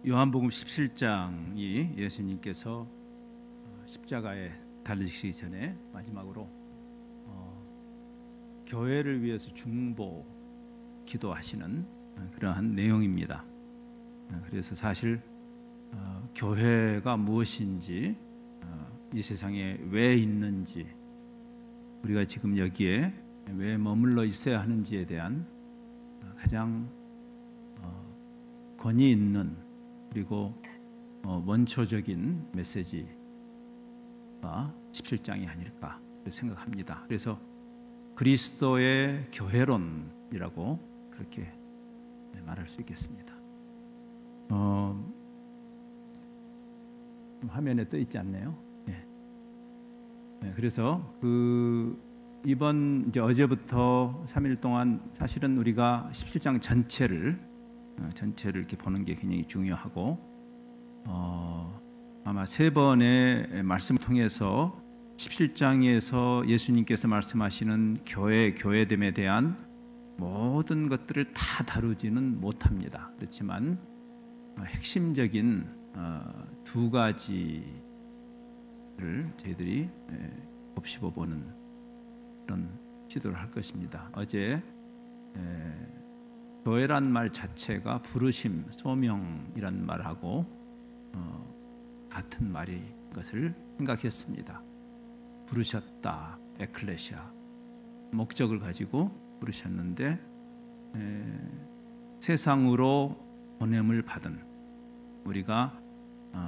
요한복음 17장이 예수님께서 십자가에 달리시기 전에 마지막으로 교회를 위해서 중보 기도하시는 그러한 내용입니다. 그래서 사실 교회가 무엇인지, 이 세상에 왜 있는지, 우리가 지금 여기에 왜 머물러 있어야 하는지에 대한 가장 권위 있는 그리고 원초적인 메시지가 17장이 아닐까 생각합니다. 그래서 그리스도의 교회론이라고 그렇게 말할 수 있겠습니다. 화면에 떠 있지 않나요? 네. 그래서 이번 어제부터 3일 동안 사실은 우리가 17장 전체를 이렇게 보는 게 굉장히 중요하고, 아마 3번의 말씀을 통해서 17장에서 예수님께서 말씀하시는 교회됨에 대한 모든 것들을 다 다루지는 못합니다. 그렇지만 핵심적인 2가지를 저희들이 곱씹어보는 그런 시도를 할 것입니다. 어제 교회란 말 자체가 부르심, 소명이란 말하고 같은 말인 것을 생각했습니다. 부르셨다, 에클레시아, 목적을 가지고 부르셨는데 세상으로 보냄을 받은 우리가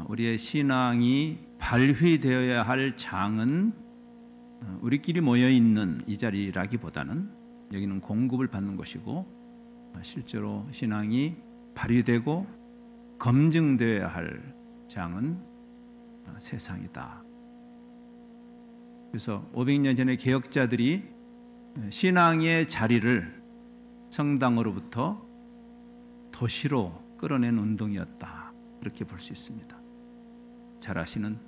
우리의 신앙이 발휘되어야 할 장은 우리끼리 모여 있는 이 자리라기보다는 여기는 공급을 받는 것이고, 실제로 신앙이 발휘되고 검증되어야 할 장은 세상이다. 그래서 500년 전에 개혁자들이 신앙의 자리를 성당으로부터 도시로 끌어낸 운동이었다, 그렇게 볼 수 있습니다. 잘 아시는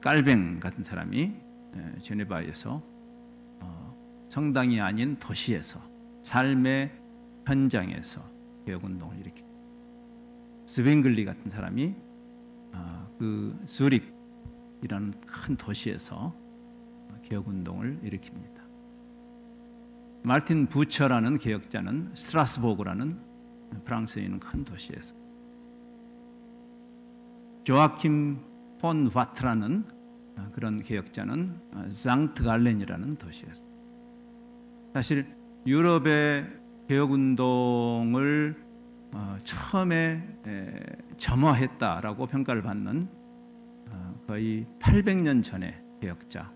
깔뱅 같은 사람이 제네바에서 성당이 아닌 도시에서, 삶의 현장에서 개혁운동을 일으킵니다. 스뱅글리 같은 사람이 수릭이라는 큰 도시에서 개혁운동을 일으킵니다. 마르틴 부처라는 개혁자는 스트라스보르라는 프랑스에 있는 큰 도시에서, 조아킴 폰 바트라는 그런 개혁자는 상트 갈렌이라는 도시에서, 사실 유럽의 개혁운동을 처음에 점화했다라고 평가를 받는 거의 800년 전의 개혁자,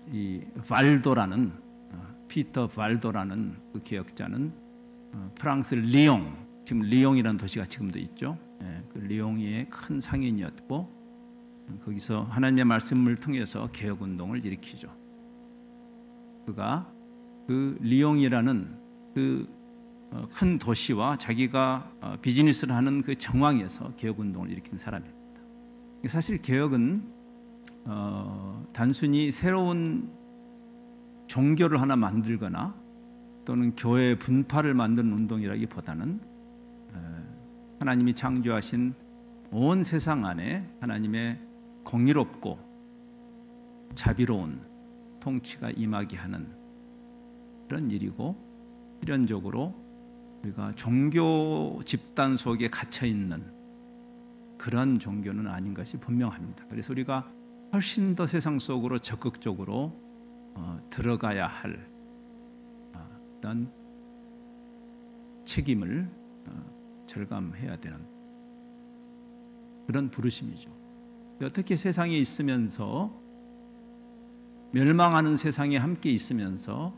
이 발도라는 피터 발도라는 그 개혁자는 프랑스 리옹, 지금 리옹이라는 도시가 지금도 있죠. 그 리옹의 큰 상인이었고, 거기서 하나님의 말씀을 통해서 개혁운동을 일으키죠. 그가 그 리옹이라는 그 큰 도시와 자기가 비즈니스를 하는 그 정황에서 개혁운동을 일으킨 사람입니다. 사실 개혁은 단순히 새로운 종교를 하나 만들거나 또는 교회 분파를 만드는 운동이라기보다는 하나님이 창조하신 온 세상 안에 하나님의 공의롭고 자비로운 통치가 임하게 하는 그런 일이고, 필연적으로 우리가 종교 집단 속에 갇혀 있는 그런 종교는 아닌 것이 분명합니다. 그래서 우리가 훨씬 더 세상 속으로 적극적으로 들어가야 할 그런 책임을 절감해야 되는 그런 부르심이죠. 어떻게 세상에 있으면서, 멸망하는 세상에 함께 있으면서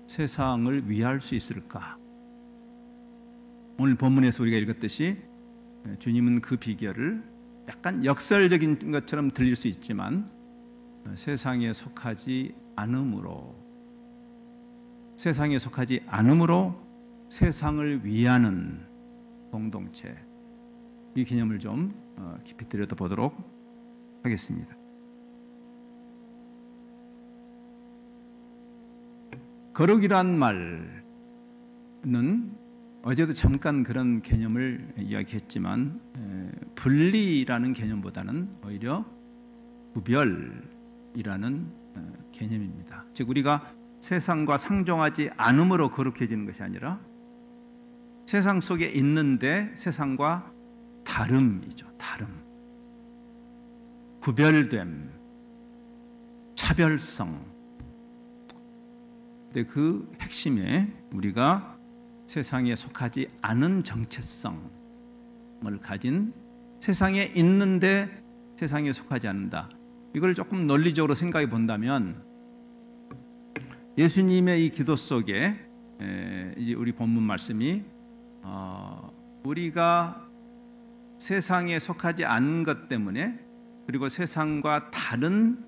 세상을 위할 수 있을까? 오늘 본문에서 우리가 읽었듯이 주님은 그 비결을 약간 역설적인 것처럼 들릴 수 있지만 세상에 속하지 않음으로 세상을 위하는 공동체, 이 개념을 좀 깊이 들여다보도록 하겠습니다. 거룩이란 말은 어제도 잠깐 그런 개념을 이야기했지만 분리라는 개념보다는 오히려 구별이라는 개념입니다. 즉 우리가 세상과 상종하지 않음으로 거룩해지는 것이 아니라 세상 속에 있는데 세상과 다름이죠. 다름, 구별됨, 차별성. 근데 그 핵심에 우리가 세상에 속하지 않은 정체성을 가진, 세상에 있는데 세상에 속하지 않는다. 이걸 조금 논리적으로 생각해 본다면 예수님의 이 기도 속에 이제 우리 본문 말씀이 우리가 세상에 속하지 않은 것 때문에, 그리고 세상과 다른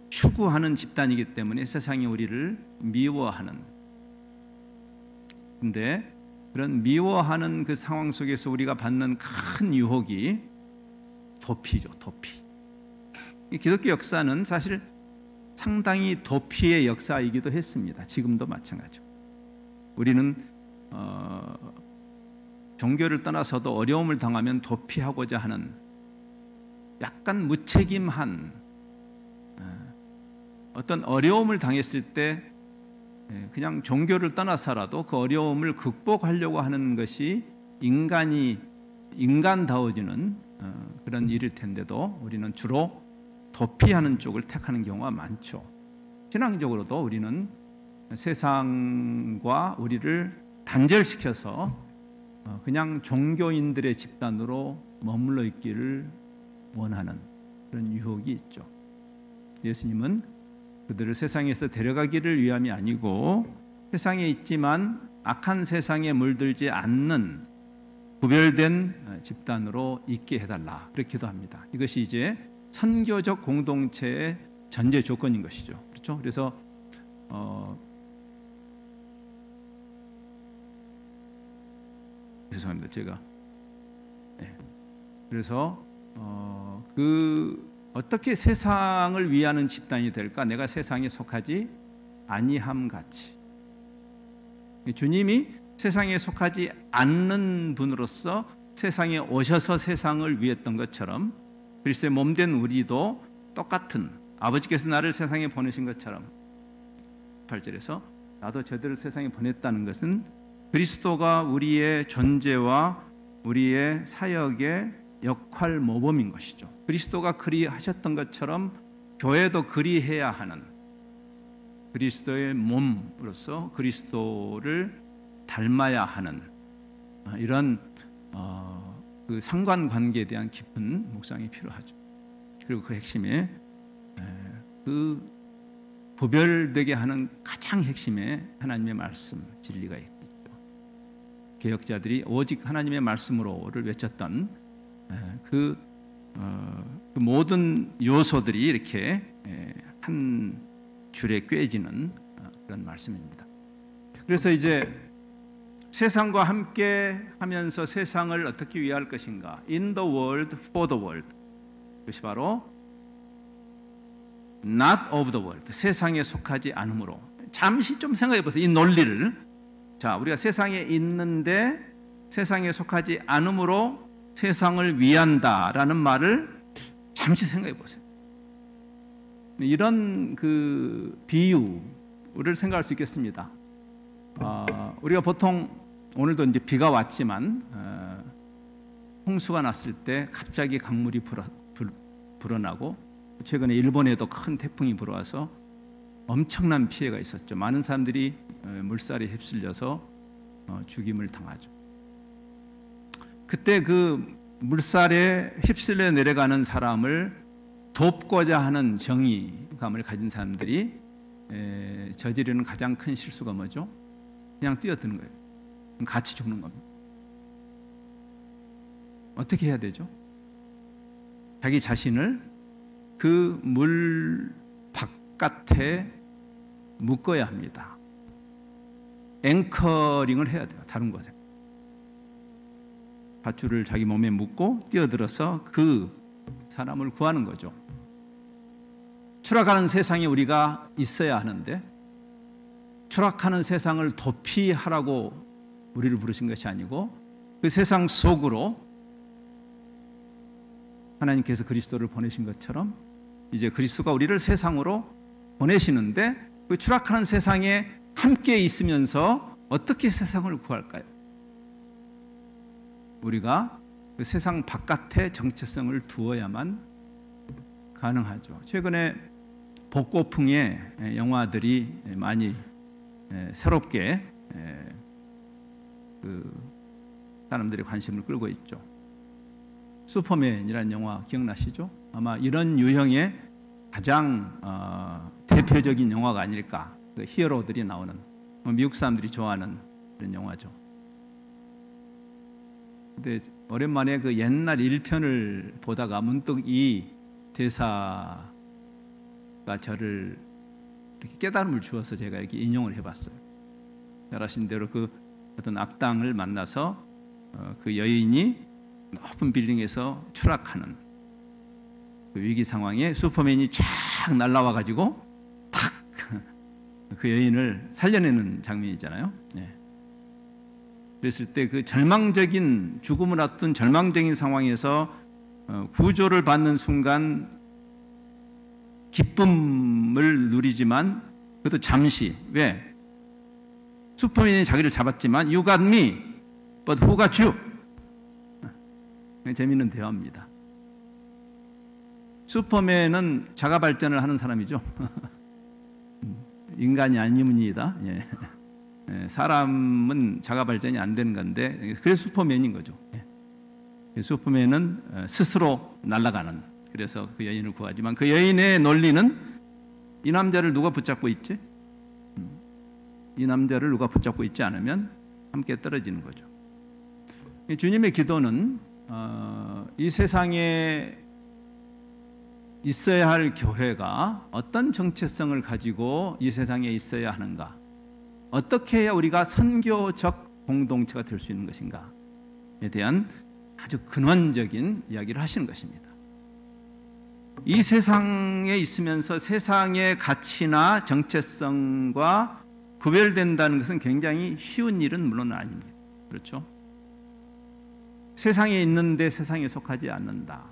추구하는 집단이기 때문에 세상이 우리를 미워하는, 근데 그런 미워하는 그 상황 속에서 우리가 받는 큰 유혹이 도피죠. 도피. 이 기독교 역사는 사실 상당히 도피의 역사이기도 했습니다. 지금도 마찬가지고. 우리는 종교를 떠나서도 어려움을 당하면 도피하고자 하는 약간 무책임한, 어떤 어려움을 당했을 때 그냥 종교를 떠나서라도 그 어려움을 극복하려고 하는 것이 인간다워지는 그런 일일 텐데도 우리는 주로 도피하는 쪽을 택하는 경우가 많죠. 신앙적으로도 우리는 세상과 우리를 단절시켜서 그냥 종교인들의 집단으로 머물러 있기를 원하는 그런 유혹이 있죠. 예수님은 그들을 세상에서 데려가기를 위함이 아니고 세상에 있지만 악한 세상에 물들지 않는 구별된 집단으로 있게 해달라, 그렇게도 합니다. 이것이 이제 선교적 공동체의 전제 조건인 것이죠. 그렇죠? 그래서 죄송합니다. 제가 그래서 어떻게 세상을 위하는 집단이 될까? 내가 세상에 속하지 아니함 같이. 주님이 세상에 속하지 않는 분으로서 세상에 오셔서 세상을 위했던 것처럼 그리스도의 몸된 우리도 똑같은, 아버지께서 나를 세상에 보내신 것처럼 8절에서 나도 저들을 세상에 보냈다는 것은 그리스도가 우리의 존재와 우리의 사역의 역할 모범인 것이죠. 그리스도가 그리하셨던 것처럼 교회도 그리해야 하는, 그리스도의 몸으로서 그리스도를 닮아야 하는 이런 그 상관관계에 대한 깊은 묵상이 필요하죠. 그리고 그 핵심에 그 구별되게 하는 가장 핵심에 하나님의 말씀, 진리가 있죠. 개혁자들이 오직 하나님의 말씀으로를 외쳤던 그 모든 요소들이 이렇게 한 줄에 꿰지는 그런 말씀입니다. 그래서 이제 세상과 함께 하면서 세상을 어떻게 위할 것인가? In the world, for the world. 그것이 바로 not of the world. 세상에 속하지 않으므로. 잠시 좀 생각해 보세요. 이 논리를. 자, 우리가 세상에 있는데 세상에 속하지 않으므로 세상을 위한다라는 말을 잠시 생각해 보세요. 이런 그 비유를 생각할 수 있겠습니다. 우리가 보통 오늘도 이제 비가 왔지만 홍수가 났을 때 갑자기 강물이 불어나고 최근에 일본에도 큰 태풍이 불어와서 엄청난 피해가 있었죠. 많은 사람들이 물살에 휩쓸려서 죽임을 당하죠. 그때 그 물살에 휩쓸려 내려가는 사람을 돕고자 하는 정의감을 가진 사람들이 저지르는 가장 큰 실수가 뭐죠? 그냥 뛰어드는 거예요. 같이 죽는 겁니다. 어떻게 해야 되죠? 자기 자신을 그 물 바깥에 묶어야 합니다. 앵커링을 해야 돼요. 다른 곳에. 밧줄을 자기 몸에 묶고 뛰어들어서 그 사람을 구하는 거죠. 추락하는 세상에 우리가 있어야 하는데 추락하는 세상을 도피하라고 우리를 부르신 것이 아니고 그 세상 속으로 하나님께서 그리스도를 보내신 것처럼 이제 그리스도가 우리를 세상으로 보내시는데 그 추락하는 세상에 함께 있으면서 어떻게 세상을 구할까요? 우리가 그 세상 바깥에 정체성을 두어야만 가능하죠. 최근에 복고풍의 영화들이 많이 새롭게 그 사람들의 관심을 끌고 있죠. 슈퍼맨이라는 영화 기억나시죠? 아마 이런 유형의 가장 대표적인 영화가 아닐까. 그 히어로들이 나오는 미국 사람들이 좋아하는 그런 영화죠. 근데 오랜만에 그 옛날 1편을 보다가 문득 이 대사가 저를 이렇게 깨달음을 주어서 제가 이렇게 인용을 해봤어요. 잘 아신 대로 그 어떤 악당을 만나서 그 여인이 높은 빌딩에서 추락하는 그 위기 상황에 슈퍼맨이 쫙 날라와 가지고 탁 그 여인을 살려내는 장면이잖아요. 네. 그랬을 때 그 절망적인 죽음을 앞둔 절망적인 상황에서 구조를 받는 순간 기쁨을 누리지만 그것도 잠시. 왜? 슈퍼맨이 자기를 잡았지만 You got me, but who got you? 재미있는 대화입니다. 슈퍼맨은 자가 발전을 하는 사람이죠. 인간이 아니문이다. 예. 사람은 자가 발전이 안 되는 건데 그래서 슈퍼맨인 거죠. 예. 슈퍼맨은 스스로 날아가는. 그래서 그 여인을 구하지만 그 여인의 논리는 이 남자를 누가 붙잡고 있지? 이 남자를 누가 붙잡고 있지 않으면 함께 떨어지는 거죠. 주님의 기도는 이 세상에 있어야 할 교회가 어떤 정체성을 가지고 이 세상에 있어야 하는가, 어떻게 해야 우리가 선교적 공동체가 될 수 있는 것인가에 대한 아주 근원적인 이야기를 하시는 것입니다. 이 세상에 있으면서 세상의 가치나 정체성과 구별된다는 것은 굉장히 쉬운 일은 물론 아닙니다. 그렇죠? 세상에 있는데 세상에 속하지 않는다.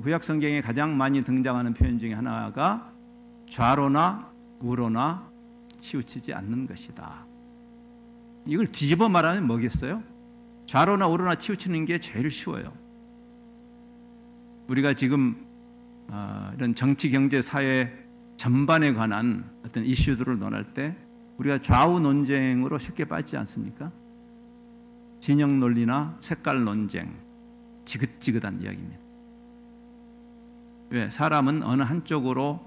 구약 성경에 가장 많이 등장하는 표현 중에 하나가 좌로나 우로나 치우치지 않는 것이다. 이걸 뒤집어 말하면 뭐겠어요? 좌로나 우로나 치우치는 게 제일 쉬워요. 우리가 지금 이런 정치, 경제, 사회 전반에 관한 어떤 이슈들을 논할 때 우리가 좌우 논쟁으로 쉽게 빠지지 않습니까? 진영 논리나 색깔 논쟁, 지긋지긋한 이야기입니다. 왜? 사람은 어느 한쪽으로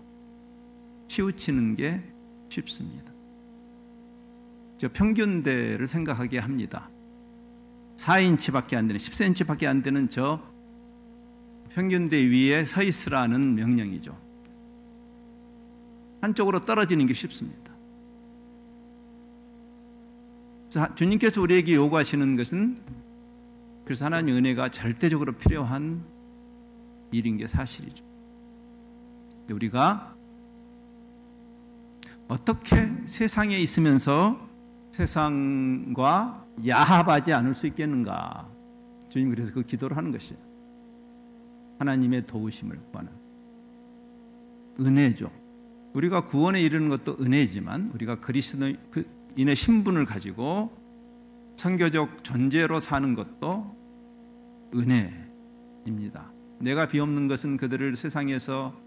치우치는 게 쉽습니다. 저 평균대를 생각하게 합니다. 4인치밖에 안 되는, 10cm밖에 안 되는 저 평균대 위에 서 있으라는 명령이죠. 한쪽으로 떨어지는 게 쉽습니다. 그래서 주님께서 우리에게 요구하시는 것은 그래서 하나님의 은혜가 절대적으로 필요한 일인 게 사실이죠. 우리가 어떻게 세상에 있으면서 세상과 야합하지 않을 수 있겠는가? 주님 그래서 그 기도를 하는 것이에요. 하나님의 도우심을 구하는 은혜죠. 우리가 구원에 이르는 것도 은혜지만 우리가 그리스도인의 신분을 가지고 선교적 존재로 사는 것도 은혜입니다. 내가 비옵는 것은 그들을 세상에서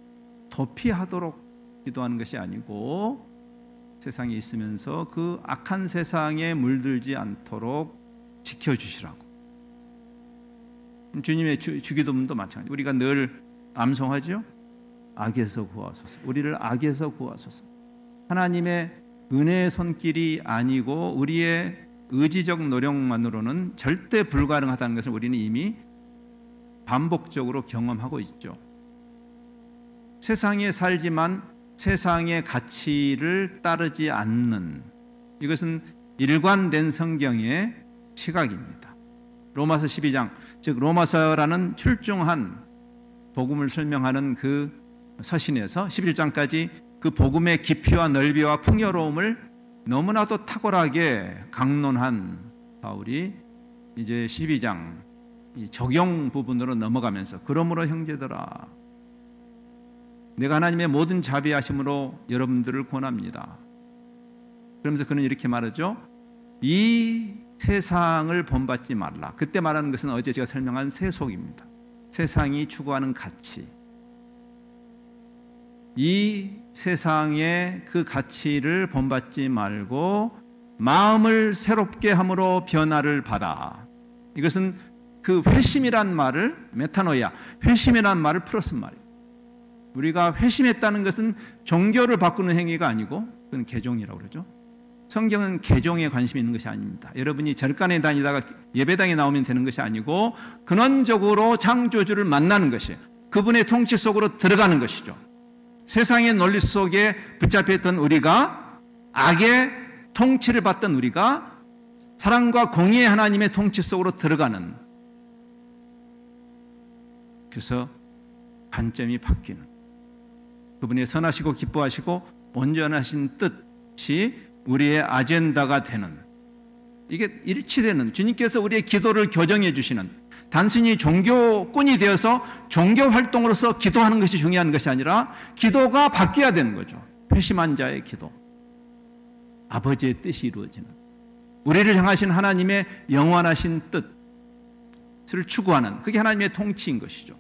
도피하도록 기도하는 것이 아니고 세상에 있으면서 그 악한 세상에 물들지 않도록 지켜주시라고. 주님의 주기도문도 마찬가지. 우리가 늘 암송하죠. 악에서 구하소서. 우리를 악에서 구하소서. 하나님의 은혜의 손길이 아니고 우리의 의지적 노력만으로는 절대 불가능하다는 것을 우리는 이미 반복적으로 경험하고 있죠. 세상에 살지만 세상의 가치를 따르지 않는, 이것은 일관된 성경의 시각입니다. 로마서 12장, 즉 로마서라는 출중한 복음을 설명하는 그 서신에서 11장까지 그 복음의 깊이와 넓이와 풍요로움을 너무나도 탁월하게 강론한 바울이 이제 12장 이 적용 부분으로 넘어가면서 그러므로 형제들아 내가 하나님의 모든 자비하심으로 여러분들을 권합니다. 그러면서 그는 이렇게 말하죠. 이 세상을 본받지 말라. 그때 말하는 것은 어제 제가 설명한 세속입니다. 세상이 추구하는 가치. 이 세상의 그 가치를 본받지 말고 마음을 새롭게 함으로 변화를 받아. 이것은 그 회심이란 말을 메타노이아, 회심이란 말을 풀었은 말이에요. 우리가 회심했다는 것은 종교를 바꾸는 행위가 아니고 그건 개종이라고 그러죠. 성경은 개종에 관심이 있는 것이 아닙니다. 여러분이 절간에 다니다가 예배당에 나오면 되는 것이 아니고 근원적으로 창조주를 만나는 것이에요. 그분의 통치 속으로 들어가는 것이죠. 세상의 논리 속에 붙잡혀 있던 우리가, 악의 통치를 받던 우리가 사랑과 공의의 하나님의 통치 속으로 들어가는, 그래서 관점이 바뀌는, 그분의 선하시고 기뻐하시고 온전하신 뜻이 우리의 아젠다가 되는, 이게 일치되는, 주님께서 우리의 기도를 교정해 주시는, 단순히 종교꾼이 되어서 종교 활동으로서 기도하는 것이 중요한 것이 아니라 기도가 바뀌어야 되는 거죠. 회심한 자의 기도, 아버지의 뜻이 이루어지는, 우리를 향하신 하나님의 영원하신 뜻을 추구하는, 그게 하나님의 통치인 것이죠.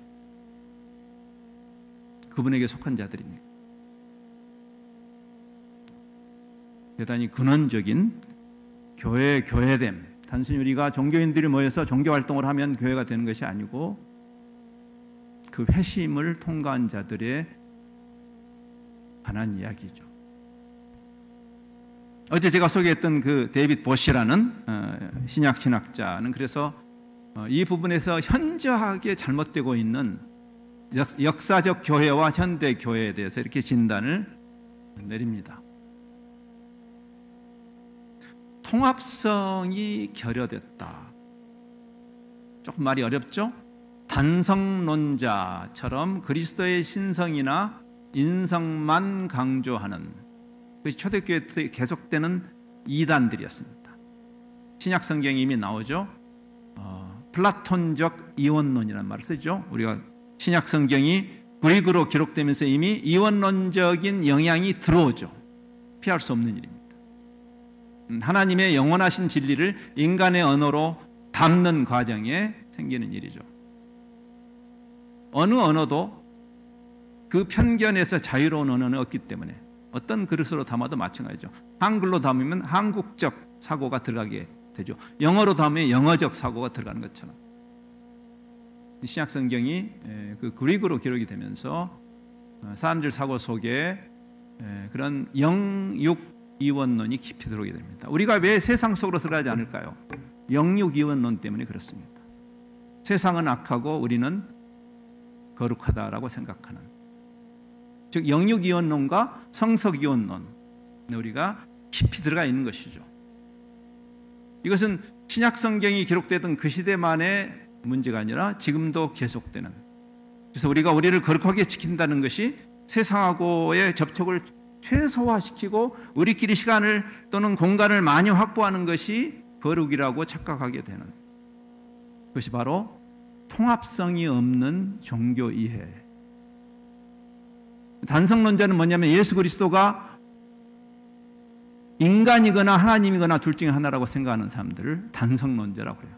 그분에게 속한 자들입니다. 대단히 근원적인 교회됨, 단순히 우리가 종교인들이 모여서 종교활동을 하면 교회가 되는 것이 아니고 그 회심을 통과한 자들의 관한 이야기죠. 어제 제가 소개했던 그 데이빗 보시라는 신약 신학자는 그래서 이 부분에서 현저하게 잘못되고 있는 역사적 교회와 현대 교회에 대해서 이렇게 진단을 내립니다. 통합성이 결여됐다. 조금 말이 어렵죠? 단성론자처럼 그리스도의 신성이나 인성만 강조하는, 그것이 초대교회 때 계속되는 이단들이었습니다. 신약 성경에 이미 나오죠. 플라톤적 이원론이라는 말을 쓰죠. 우리가 신약 성경이 그리그로 기록되면서 이미 이원론적인 영향이 들어오죠. 피할 수 없는 일입니다. 하나님의 영원하신 진리를 인간의 언어로 담는 과정에 생기는 일이죠. 어느 언어도 그 편견에서 자유로운 언어는 없기 때문에 어떤 그릇으로 담아도 마찬가지죠. 한글로 담으면 한국적 사고가 들어가게 되죠. 영어로 담으면 영어적 사고가 들어가는 것처럼 신약 성경이 그 그리그로 기록이 되면서 사람들 사고 속에 그런 영육 이원론이 깊이 들어오게 됩니다. 우리가 왜 세상 속으로 들어가지 않을까요? 영육 이원론 때문에 그렇습니다. 세상은 악하고 우리는 거룩하다라고 생각하는, 즉 영육 이원론과 성석 이원론, 우리가 깊이 들어가 있는 것이죠. 이것은 신약 성경이 기록되던 그 시대만의 문제가 아니라 지금도 계속되는, 그래서 우리가 우리를 거룩하게 지킨다는 것이 세상하고의 접촉을 최소화시키고 우리끼리 시간을 또는 공간을 많이 확보하는 것이 거룩이라고 착각하게 되는 그것이 바로 통합성이 없는 종교 이해. 단성론자는 뭐냐면 예수 그리스도가 인간이거나 하나님이거나 둘 중에 하나라고 생각하는 사람들을 단성론자라고 해요.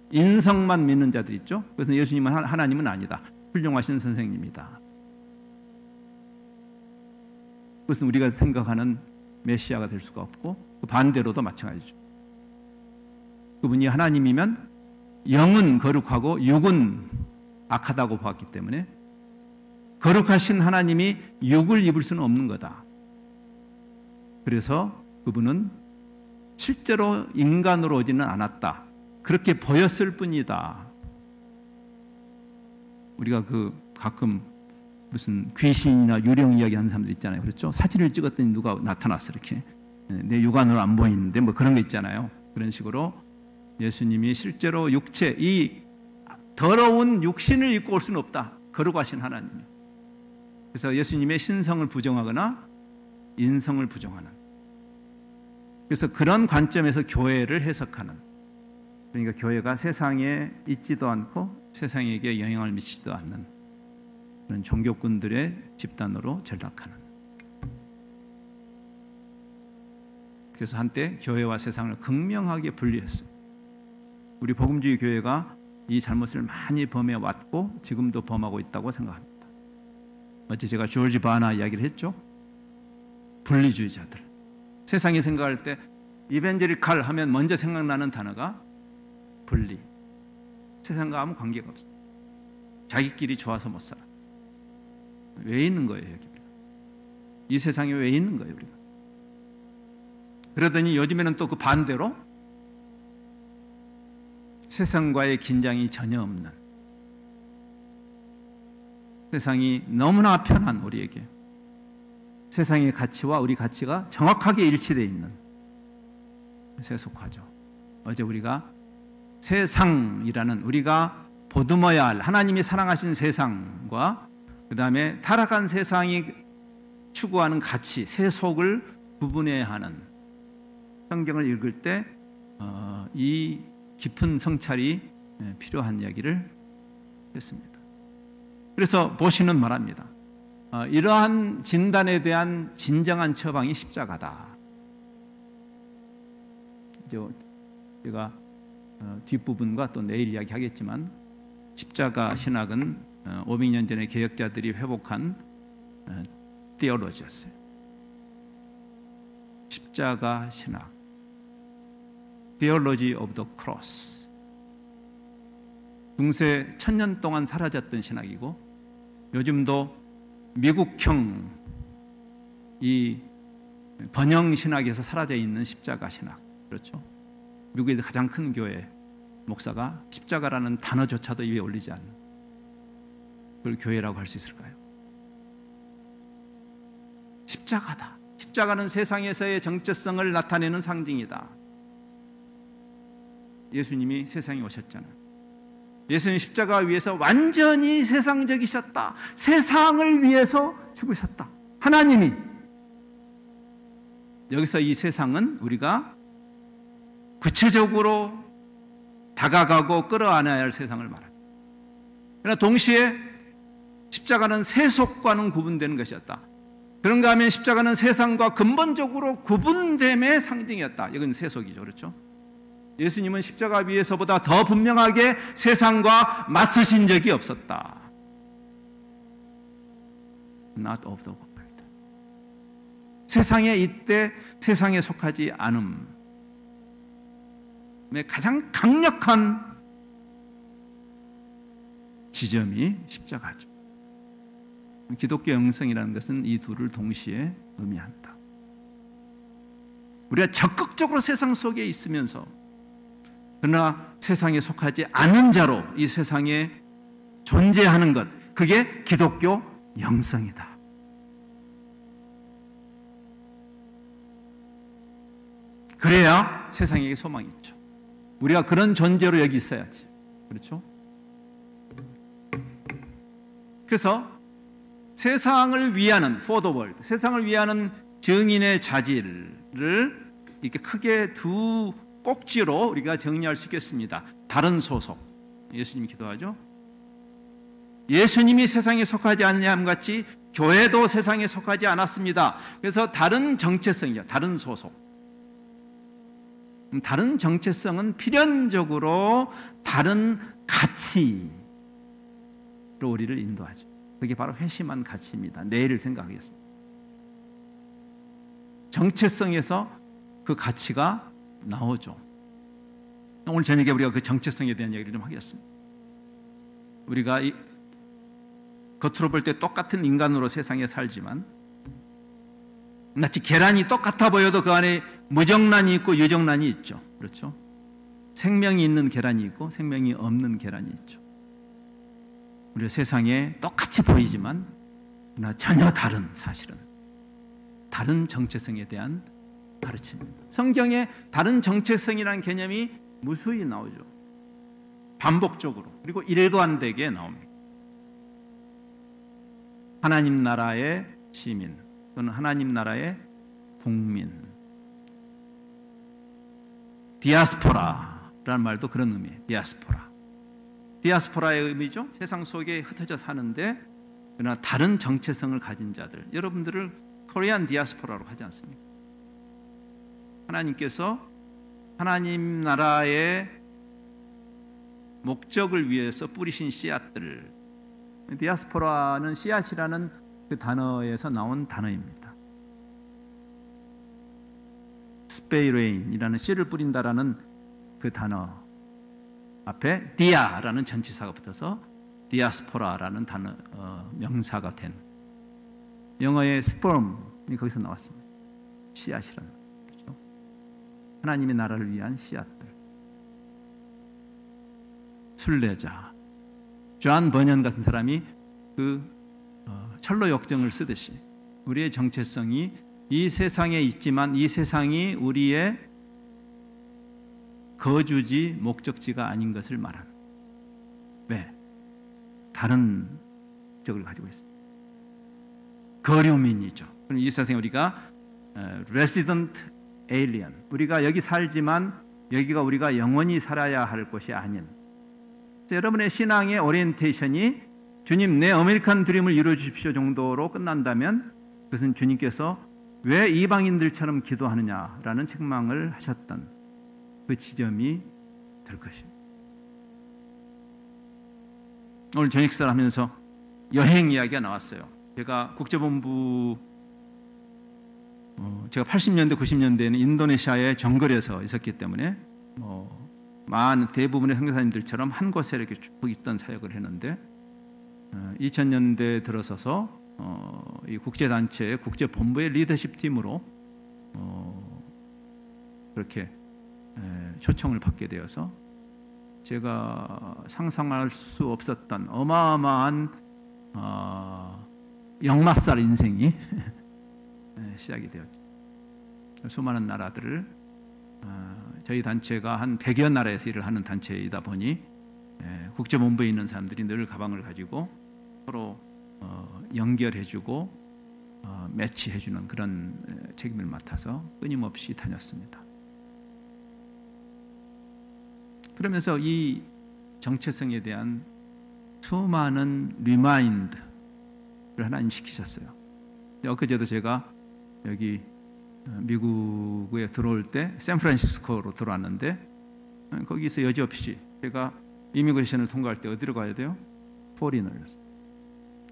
인성만 믿는 자들 있죠. 그래서 예수님은 하나님은 아니다, 훌륭하신 선생님이다. 그것은 우리가 생각하는 메시아가 될 수가 없고 반대로도 마찬가지죠. 그분이 하나님이면 영은 거룩하고 육은 악하다고 보았기 때문에 거룩하신 하나님이 육을 입을 수는 없는 거다. 그래서 그분은 실제로 인간으로 오지는 않았다, 그렇게 보였을 뿐이다. 우리가 가끔 무슨 귀신이나 유령 이야기 하는 사람들 있잖아요. 그렇죠? 사진을 찍었더니 누가 나타났어, 이렇게. 내 육안으로 안 보이는데 뭐 그런 거 있잖아요. 그런 식으로 예수님이 실제로 육체, 이 더러운 육신을 입고 올 수는 없다, 거룩하신 하나님이. 그래서 예수님의 신성을 부정하거나 인성을 부정하는, 그래서 그런 관점에서 교회를 해석하는, 그러니까 교회가 세상에 있지도 않고 세상에게 영향을 미치지도 않는 그런 종교꾼들의 집단으로 전락하는. 그래서 한때 교회와 세상을 극명하게 분리했어요. 우리 복음주의 교회가 이 잘못을 많이 범해 왔고 지금도 범하고 있다고 생각합니다. 어제 제가 조지 바나 이야기를 했죠. 분리주의자들. 세상이 생각할 때 이벤제리칼 하면 먼저 생각나는 단어가 분리. 세상과 아무 관계가 없어. 자기끼리 좋아서 못 살아. 왜 있는 거예요, 여기? 이 세상에 왜 있는 거예요, 우리가? 그러더니 요즘에는 또 그 반대로 세상과의 긴장이 전혀 없는, 세상이 너무나 편한 우리에게 세상의 가치와 우리 가치가 정확하게 일치되어 있는 것에 속하죠. 어제 우리가 세상이라는, 우리가 보듬어야 할 하나님이 사랑하신 세상과 그 다음에 타락한 세상이 추구하는 가치, 세속을 구분해야 하는, 성경을 읽을 때 이 깊은 성찰이 필요한 이야기를 했습니다. 그래서 보시는 말합니다. 이러한 진단에 대한 진정한 처방이 십자가다. 제가 뒷부분과 또 내일 이야기하겠지만 십자가 신학은 500년 전에 개혁자들이 회복한 테올로지였어요. 십자가 신학, Theology of the Cross. 중세 1000년 동안 사라졌던 신학이고 요즘도 미국형 이 번영 신학에서 사라져 있는 십자가 신학. 그렇죠? 미국의 가장 큰 교회 목사가 십자가라는 단어조차도 입에 올리지 않는, 그걸 교회라고 할 수 있을까요? 십자가다. 십자가는 세상에서의 정체성을 나타내는 상징이다. 예수님이 세상에 오셨잖아요. 예수님 십자가 위에서 완전히 세상적이셨다. 세상을 위해서 죽으셨다. 하나님이. 여기서 이 세상은 우리가 구체적으로 다가가고 끌어안아야 할 세상을 말합니다. 그러나 동시에 십자가는 세속과는 구분되는 것이었다. 그런가 하면 십자가는 세상과 근본적으로 구분됨의 상징이었다. 이건 세속이죠. 그렇죠? 예수님은 십자가 위에서보다 더 분명하게 세상과 맞서신 적이 없었다. Not of the world. 세상에 이때 세상에 속하지 않음의 가장 강력한 지점이 십자가죠. 기독교 영성이라는 것은 이 둘을 동시에 의미한다. 우리가 적극적으로 세상 속에 있으면서 그러나 세상에 속하지 않은 자로 이 세상에 존재하는 것, 그게 기독교 영성이다. 그래야 세상에게 소망이 있죠. 우리가 그런 존재로 여기 있어야지. 그렇죠? 그래서 세상을 위하는 for the world, 세상을 위하는 증인의 자질을 이렇게 크게 두 꼭지로 우리가 정리할 수 있겠습니다. 다른 소속. 예수님이 기도하죠. 예수님이 세상에 속하지 않느냐 같이 교회도 세상에 속하지 않았습니다. 그래서 다른 정체성이죠. 다른 소속. 다른 정체성은 필연적으로 다른 가치로 우리를 인도하죠. 그게 바로 회심한 가치입니다. 내일을 생각하겠습니다. 정체성에서 그 가치가 나오죠. 오늘 저녁에 우리가 그 정체성에 대한 얘기를 좀 하겠습니다. 우리가 겉으로 볼 때 똑같은 인간으로 세상에 살지만 마치 계란이 똑같아 보여도 그 안에 무정란이 있고 유정란이 있죠. 그렇죠? 생명이 있는 계란이 있고 생명이 없는 계란이 있죠. 우리가 세상에 똑같이 보이지만 전혀 다른, 사실은 다른 정체성에 대한 가르침입니다. 성경에 다른 정체성이라는 개념이 무수히 나오죠. 반복적으로, 그리고 일관되게 나옵니다. 하나님 나라의 시민 또는 하나님 나라의 국민, 디아스포라라는 말도 그런 의미예요. 디아스포라의 의미죠. 세상 속에 흩어져 사는데 그러나 다른 정체성을 가진 자들, 여러분들을 코리안 디아스포라로 하지 않습니까? 하나님께서 하나님 나라의 목적을 위해서 뿌리신 씨앗들, 디아스포라는 씨앗이라는 그 단어에서 나온 단어입니다. 스페이레인이라는 씨를 뿌린다라는 그 단어 앞에 디아라는 전치사가 붙어서 디아스포라라는 단어 명사가 된, 영어의 스perm이 거기서 나왔습니다. 씨앗이라는 거죠. 하나님의 나라를 위한 씨앗들. 순례자 존 버년 같은 사람이 그 철로 역정을 쓰듯이 우리의 정체성이 이 세상에 있지만 이 세상이 우리의 거주지, 목적지가 아닌 것을 말하는. 왜? 다른 목적을 가지고 있습니다. 거류민이죠. 그럼 이 세상에 우리가 resident alien, 우리가 여기 살지만 여기가 우리가 영원히 살아야 할 곳이 아닌. 여러분의 신앙의 오리엔테이션이 주님 내 아메리칸 드림을 이루어 주십시오 정도로 끝난다면 그것은 주님께서 왜 이방인들처럼 기도하느냐라는 책망을 하셨던 그 지점이 될 것입니다. 오늘 저녁 식사를 하면서 여행 이야기가 나왔어요. 제가 국제본부 제가 80년대 90년대에는 인도네시아의 정글에서 있었기 때문에 많은 대부분의 선교사님들처럼 한 곳에 이렇게 쭉 있던 사역을 했는데 2000년대 들어서서 이 국제단체의 국제본부의 리더십 팀으로 그렇게 초청을 받게 되어서 제가 상상할 수 없었던 어마어마한 역마살 인생이 시작이 되었죠. 수많은 나라들을 저희 단체가 한 100여 나라에서 일을 하는 단체이다 보니 국제본부에 있는 사람들이 늘 가방을 가지고 서로 연결해주고 매치해주는 그런 책임을 맡아서 끊임없이 다녔습니다. 그러면서 이 정체성에 대한 수많은 리마인드를 하나님 시키셨어요. 엊그제도 제가 여기 미국에 들어올 때 샌프란시스코로 들어왔는데 거기서 여지없이 제가 이미그레이션을 통과할 때 어디로 가야 돼요? 포리너였어요.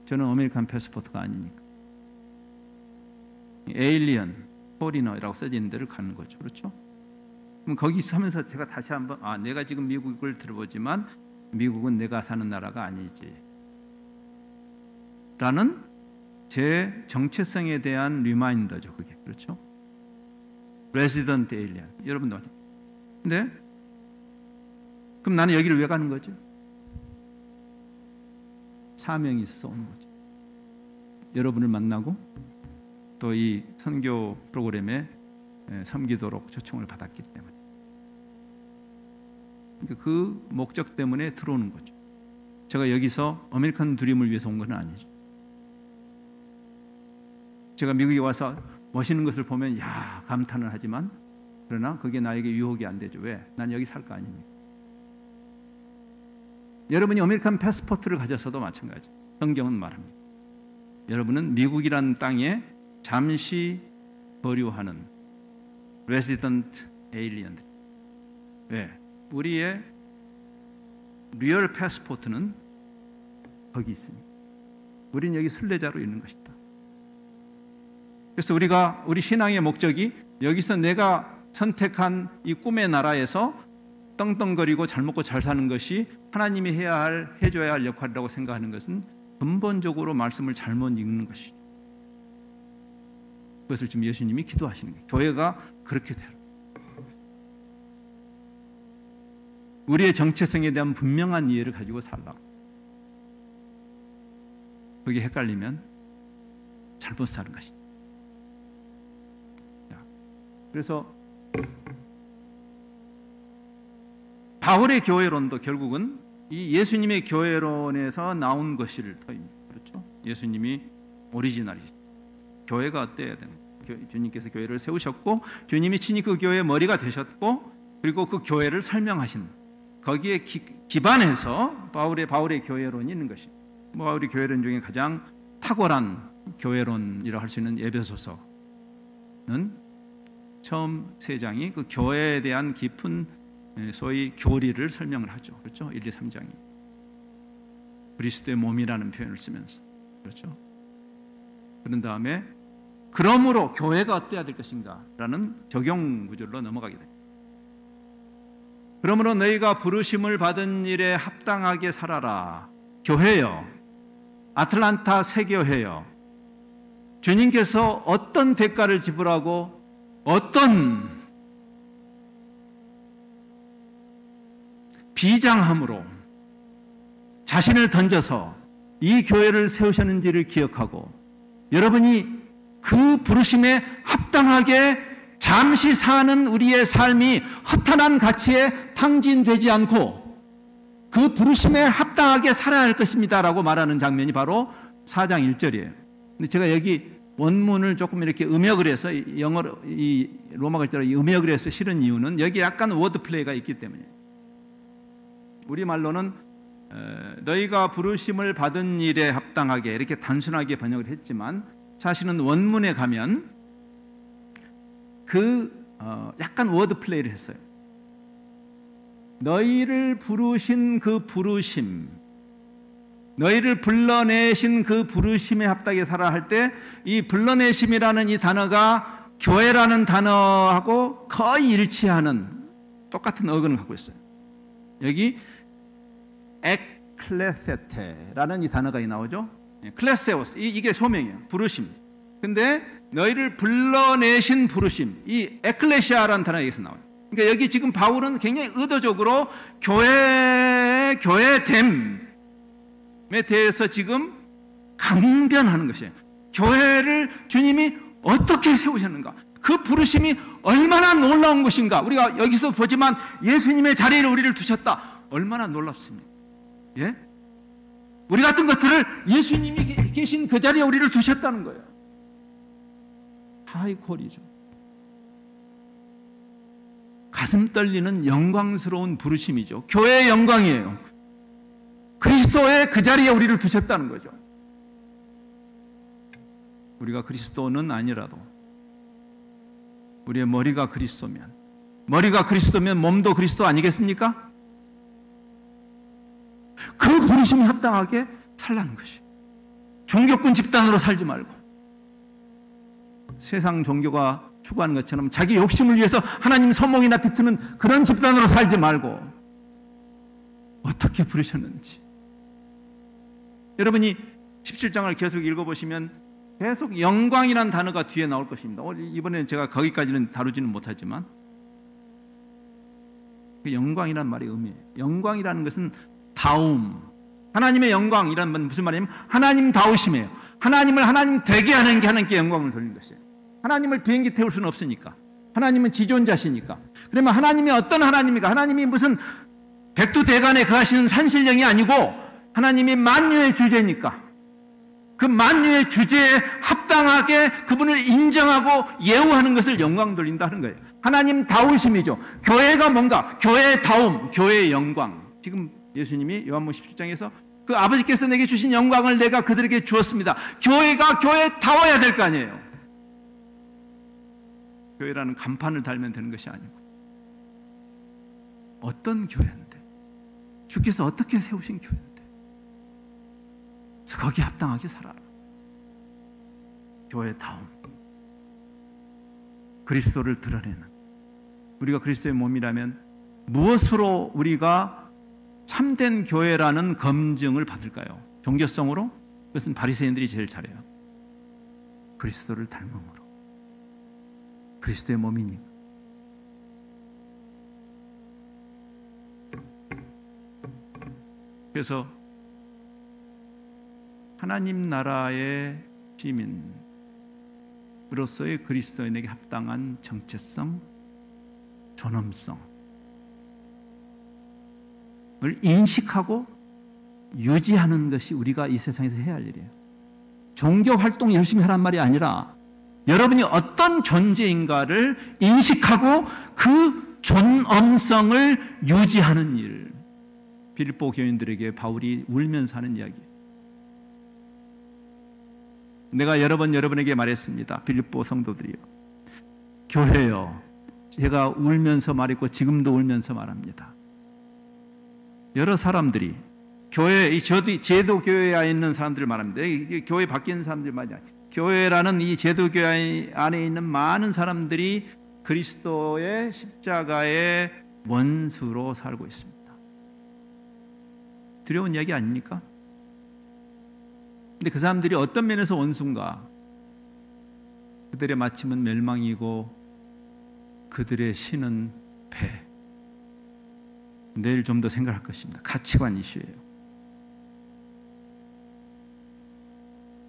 저는 아메리칸 패스포트가 아니니까 에일리언, 포리너라고 써져 있는 데를 가는 거죠. 그렇죠? 그럼 거기 서면서 제가 다시 한번 내가 지금 미국을 들어보지만 미국은 내가 사는 나라가 아니지 라는 제 정체성에 대한 리마인더죠. 그게. 그렇죠? 레지던트 에일리언. 여러분도 맞죠? 근데 그럼 나는 여기를 왜 가는 거죠? 사명이 있어서 오는 거죠. 여러분을 만나고 또 이 선교 프로그램에 섬기도록 초청을 받았기 때문에 그 목적 때문에 들어오는 거죠. 제가 여기서 아메리칸 드림을 위해서 온 건 아니죠. 제가 미국에 와서 멋있는 것을 보면 감탄을 하지만 그러나 그게 나에게 유혹이 안 되죠. 왜? 난 여기 살 거 아닙니까? 여러분이 아메리칸 패스포트를 가졌어도 마찬가지. 성경은 말합니다. 여러분은 미국이라는 땅에 잠시 거류하는 레지던트 에일리언들. 왜? 우리의 리얼 패스포트는 거기 있습니다. 우리는 여기 순례자로 있는 것이다. 그래서 우리 신앙의 목적이 여기서 내가 선택한 이 꿈의 나라에서 떵떵거리고 잘 먹고 잘 사는 것이 하나님이 해줘야 할 역할이라고 생각하는 것은 근본적으로 말씀을 잘못 읽는 것이죠. 그것을 지금 예수님이 기도하시는 거예요. 교회가 그렇게 되라. 우리의 정체성에 대한 분명한 이해를 가지고 살라고. 그게 헷갈리면 잘못 사는 것이죠. 그래서 바울의 교회론도 결국은 이 예수님의 교회론에서 나온 것일 터입니다. 그렇죠? 예수님이 오리지널이죠. 교회가 어때야 되는? 주님께서 교회를 세우셨고 주님이 친히 그 교회의 머리가 되셨고 그리고 그 교회를 설명하신, 거기에 기반해서 바울의 교회론이 있는 것입니다. 바울의 교회론 중에 가장 탁월한 교회론이라 할 수 있는 에베소서는 처음 3장이 그 교회에 대한 깊은 소위 교리를 설명을 하죠. 그렇죠? 1, 2, 3장이 그리스도의 몸이라는 표현을 쓰면서, 그렇죠? 그런 다음에 그러므로 교회가 어때야 될 것인가 라는 적용 구절로 넘어가게 됩니다. 그러므로 너희가 부르심을 받은 일에 합당하게 살아라. 교회요, 아틀란타 새교회요, 주님께서 어떤 대가를 지불하고 어떤 비장함으로 자신을 던져서 이 교회를 세우셨는지를 기억하고, 여러분이 그 부르심에 합당하게 잠시 사는 우리의 삶이 허탄한 가치에 탕진되지 않고 그 부르심에 합당하게 살아야 할 것입니다 라고 말하는 장면이 바로 4장 1절이에요. 근데 제가 여기 원문을 조금 이렇게 음역을 해서 영어로, 이 로마 글자로 음역을 해서 실은 이유는 여기 약간 워드 플레이가 있기 때문이에요. 우리말로는 너희가 부르심을 받은 일에 합당하게 이렇게 단순하게 번역을 했지만, 사실은 원문에 가면 약간 워드 플레이를 했어요. 너희를 부르신 그 부르심, 너희를 불러내신 그 부르심에 합당하게 살아 할 때, 이 불러내심이라는 이 단어가 교회라는 단어하고 거의 일치하는 똑같은 어근을 갖고 있어요. 여기 에클레세테라는 이 단어가 나오죠. 클레세오스, 이게 소명이에요. 부르심. 근데 너희를 불러내신 부르심, 이 에클레시아라는 단어가 여기서 나와요. 그러니까 여기 지금 바울은 굉장히 의도적으로 교회됨에 대해서 지금 강변하는 것이에요. 교회를 주님이 어떻게 세우셨는가, 그 부르심이 얼마나 놀라운 것인가. 우리가 여기서 보지만 예수님의 자리에 우리를 두셨다. 얼마나 놀랍습니까? 예? 우리 같은 것들을 예수님이 계신 그 자리에 우리를 두셨다는 거예요. 하이콜이죠. 가슴 떨리는 영광스러운 부르심이죠. 교회의 영광이에요. 그리스도의 그 자리에 우리를 두셨다는 거죠. 우리가 그리스도는 아니라도 우리의 머리가 그리스도면, 몸도 그리스도 아니겠습니까? 그 부르심에 합당하게 살라는 것이, 종교권 집단으로 살지 말고 세상 종교가 추구하는 것처럼 자기 욕심을 위해서 하나님 손목이나 비트는 그런 집단으로 살지 말고 어떻게 부르셨는지. 여러분이 17장을 계속 읽어보시면 계속 영광이라는 단어가 뒤에 나올 것입니다. 이번에는 제가 거기까지는 다루지는 못하지만 그 영광이라는 말의 의미예요. 영광이라는 것은 다움, 하나님의 영광이라는 건 무슨 말이냐면 하나님 다우심이에요. 하나님을 하나님 되게 하는 게 하나님께 영광을 돌리는 것이에요. 하나님을 비행기 태울 수는 없으니까. 하나님은 지존자시니까. 그러면 하나님이 어떤 하나님입니까? 하나님이 무슨 백두대간에 거하시는 산신령이 아니고 하나님이 만유의 주제니까 그 만유의 주제에 합당하게 그분을 인정하고 예우하는 것을 영광 돌린다는 거예요. 하나님 다우심이죠. 교회가 뭔가? 교회의 다움, 교회의 영광. 지금 예수님이 요한복음 17장에서 그 아버지께서 내게 주신 영광을 내가 그들에게 주었습니다. 교회가 교회다워야 될 거 아니에요. 교회라는 간판을 달면 되는 것이 아니고 어떤 교회인데, 주께서 어떻게 세우신 교회인데, 그래서 거기에 합당하게 살아라. 교회다움, 그리스도를 드러내는, 우리가 그리스도의 몸이라면 무엇으로 우리가 참된 교회라는 검증을 받을까요? 종교성으로? 그것은 바리새인들이 제일 잘해요. 그리스도를 닮음으로. 그리스도의 몸이니까. 그래서 하나님 나라의 시민으로서의 그리스도인에게 합당한 정체성, 존엄성을 인식하고 유지하는 것이 우리가 이 세상에서 해야 할 일이에요. 종교 활동 열심히 하란 말이 아니라 여러분이 어떤 존재인가를 인식하고 그 존엄성을 유지하는 일. 빌립보 교인들에게 바울이 울면서 하는 이야기. 내가 여러 번 여러분에게 말했습니다. 빌립보 성도들이요, 교회요, 제가 울면서 말했고 지금도 울면서 말합니다. 여러 사람들이 교회, 이 제도교회에 있는 사람들을 말합니다. 이 교회 밖에 있는 사람들 말이야. 교회라는 이 제도교회 안에 있는 많은 사람들이 그리스도의 십자가의 원수로 살고 있습니다. 두려운 이야기 아닙니까? 근데 그 사람들이 어떤 면에서 원수인가? 그들의 마침은 멸망이고 그들의 신은 배. 내일 좀 더 생각할 것입니다. 가치관 이슈예요.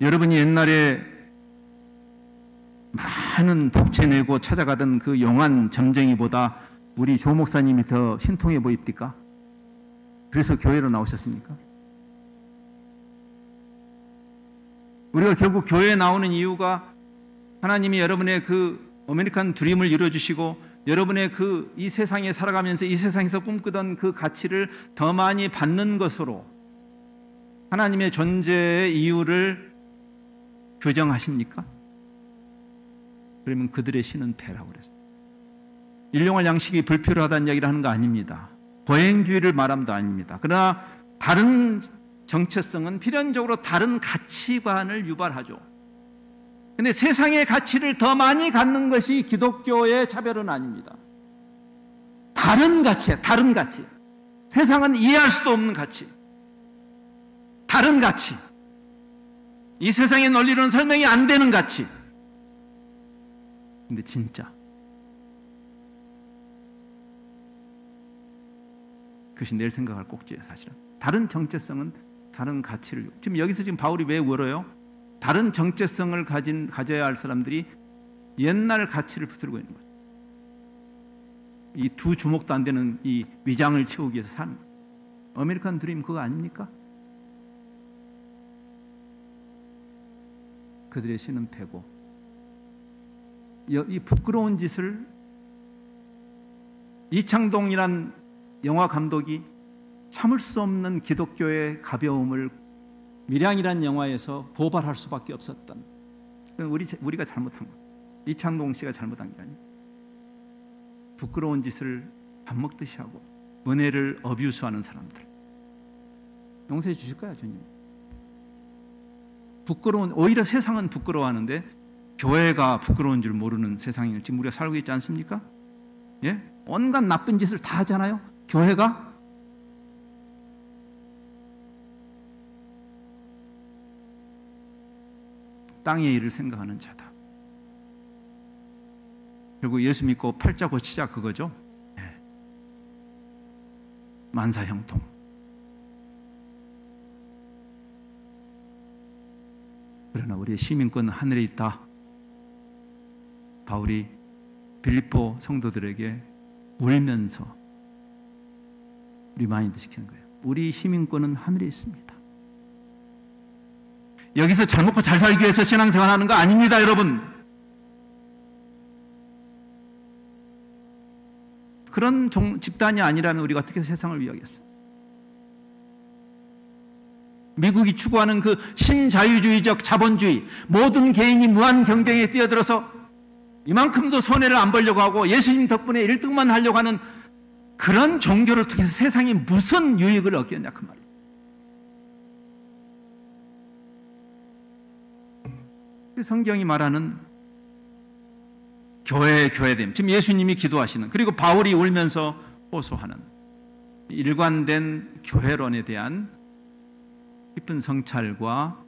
여러분이 옛날에 많은 복채내고 찾아가던 그 용한 점쟁이보다 우리 조 목사님이 더 신통해 보입니까? 그래서 교회로 나오셨습니까? 우리가 결국 교회에 나오는 이유가 하나님이 여러분의 그 아메리칸 드림을 이루어주시고 여러분의 그 이 세상에 살아가면서 이 세상에서 꿈꾸던 그 가치를 더 많이 받는 것으로 하나님의 존재의 이유를 규정하십니까? 그러면 그들의 신은 배라고 그랬어요. 일용할 양식이 불필요하다는 이야기를 하는 거 아닙니다. 거행주의를 말함도 아닙니다. 그러나 다른 정체성은 필연적으로 다른 가치관을 유발하죠. 근데 세상의 가치를 더 많이 갖는 것이 기독교의 차별은 아닙니다. 다른 가치야, 다른 가치. 세상은 이해할 수도 없는 가치. 다른 가치. 이 세상의 논리로는 설명이 안 되는 가치. 근데 진짜 그것이 내일 생각할 꼭지예요, 사실은. 다른 정체성은 다른 가치를. 지금 여기서 지금 바울이 왜 울어요? 다른 정체성을 가져야 할 사람들이 옛날 가치를 붙들고 있는 거죠. 이 두 주먹도 안 되는 이 위장을 채우기 위해서 사는 거예요. 아메리칸 드림 그거 아닙니까? 그들의 신은 패고 이 부끄러운 짓을 이창동이란 영화 감독이 참을 수 없는 기독교의 가벼움을 밀양이란 영화에서 고발할 수밖에 없었던, 우리가 잘못한 거예요. 이창동 씨가 잘못한 게 아니에요. 부끄러운 짓을 밥 먹듯이 하고 은혜를 어뷰스하는 사람들 용서해 주실 거야, 주님. 오히려 세상은 부끄러워하는데 교회가 부끄러운 줄 모르는 세상을 지금 우리가 살고 있지 않습니까? 예? 온갖 나쁜 짓을 다 하잖아요. 교회가 땅의 일을 생각하는 자다. 그리고 예수 믿고 팔자 고치자 그거죠. 네. 만사형통. 그러나 우리의 시민권은 하늘에 있다. 바울이 빌립보 성도들에게 울면서 리마인드 시키는 거예요. 우리 시민권은 하늘에 있습니다. 여기서 잘 먹고 잘 살기 위해서 신앙생활 하는 거 아닙니다, 여러분. 그런 집단이 아니라면 우리가 어떻게 세상을 위하겠어요? 미국이 추구하는 그 신자유주의적 자본주의, 모든 개인이 무한 경쟁에 뛰어들어서 이만큼도 손해를 안 보려고 하고 예수님 덕분에 1등만 하려고 하는 그런 종교를 통해서 세상이 무슨 유익을 얻겠냐 그 말이에요. 성경이 말하는 교회됨, 지금 예수님이 기도하시는, 그리고 바울이 울면서 호소하는 일관된 교회론에 대한 깊은 성찰과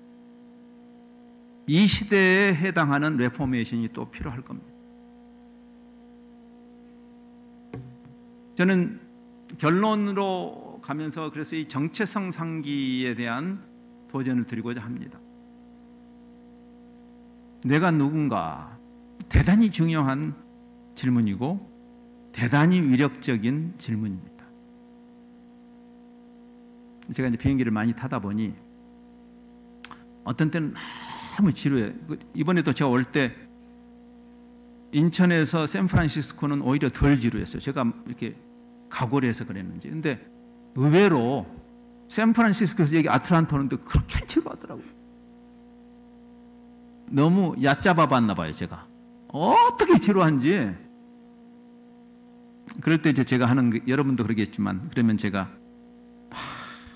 이 시대에 해당하는 레포메이션이 또 필요할 겁니다. 저는 결론으로 가면서 그래서 이 정체성 상기에 대한 도전을 드리고자 합니다. 내가 누군가 대단히 중요한 질문이고 대단히 위력적인 질문입니다. 제가 이제 비행기를 많이 타다 보니 어떤 때는 너무 지루해. 이번에도 제가 올 때 인천에서 샌프란시스코는 오히려 덜 지루했어요. 제가 이렇게 각오를 해서 그랬는지. 근데 의외로 샌프란시스코에서 여기 아틀란타 오는데 그렇게 지루하더라고요. 너무 얕잡아 봤나 봐요, 제가. 어떻게 지루한지. 그럴 때 이제 제가 하는 여러분도 그러겠지만, 그러면 제가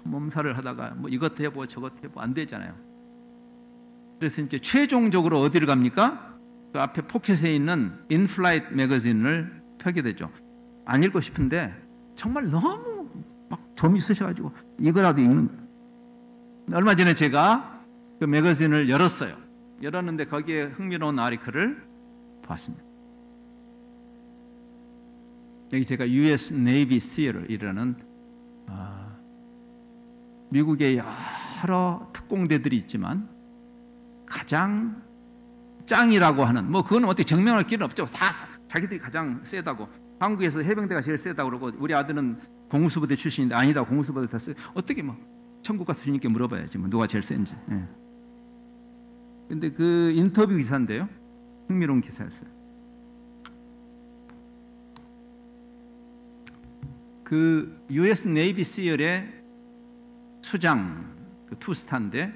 몸살을 하다가 뭐 이것 해보고 저것 해보고 안 되잖아요. 그래서 이제 최종적으로 어디를 갑니까? 그 앞에 포켓에 있는 인플라이트 매거진을 펴게 되죠. 안 읽고 싶은데 정말 너무 막 좀 있으셔가지고 이거라도 읽는. 얼마 전에 제가 그 매거진을 열었어요. 열었는데 거기에 흥미로운 아리클을 봤습니다. 여기 제가 US Navy SEAL이라는 미국의 여러 특공대들이 있지만 가장 짱이라고 하는, 뭐 그건 어떻게 증명할 길은 없죠. 다 자기들이 가장 세다고. 한국에서 해병대가 제일 세다고 그러고 우리 아들은 공수부대 출신인데 아니다, 공수부대 다 세. 어떻게 뭐 천국 가서 주님께 물어봐야지 뭐 누가 제일 센지. 근데 그 인터뷰 기사인데요, 흥미로운 기사였어요. 그 US 네이비 시얼의 수장, 그 투스타인데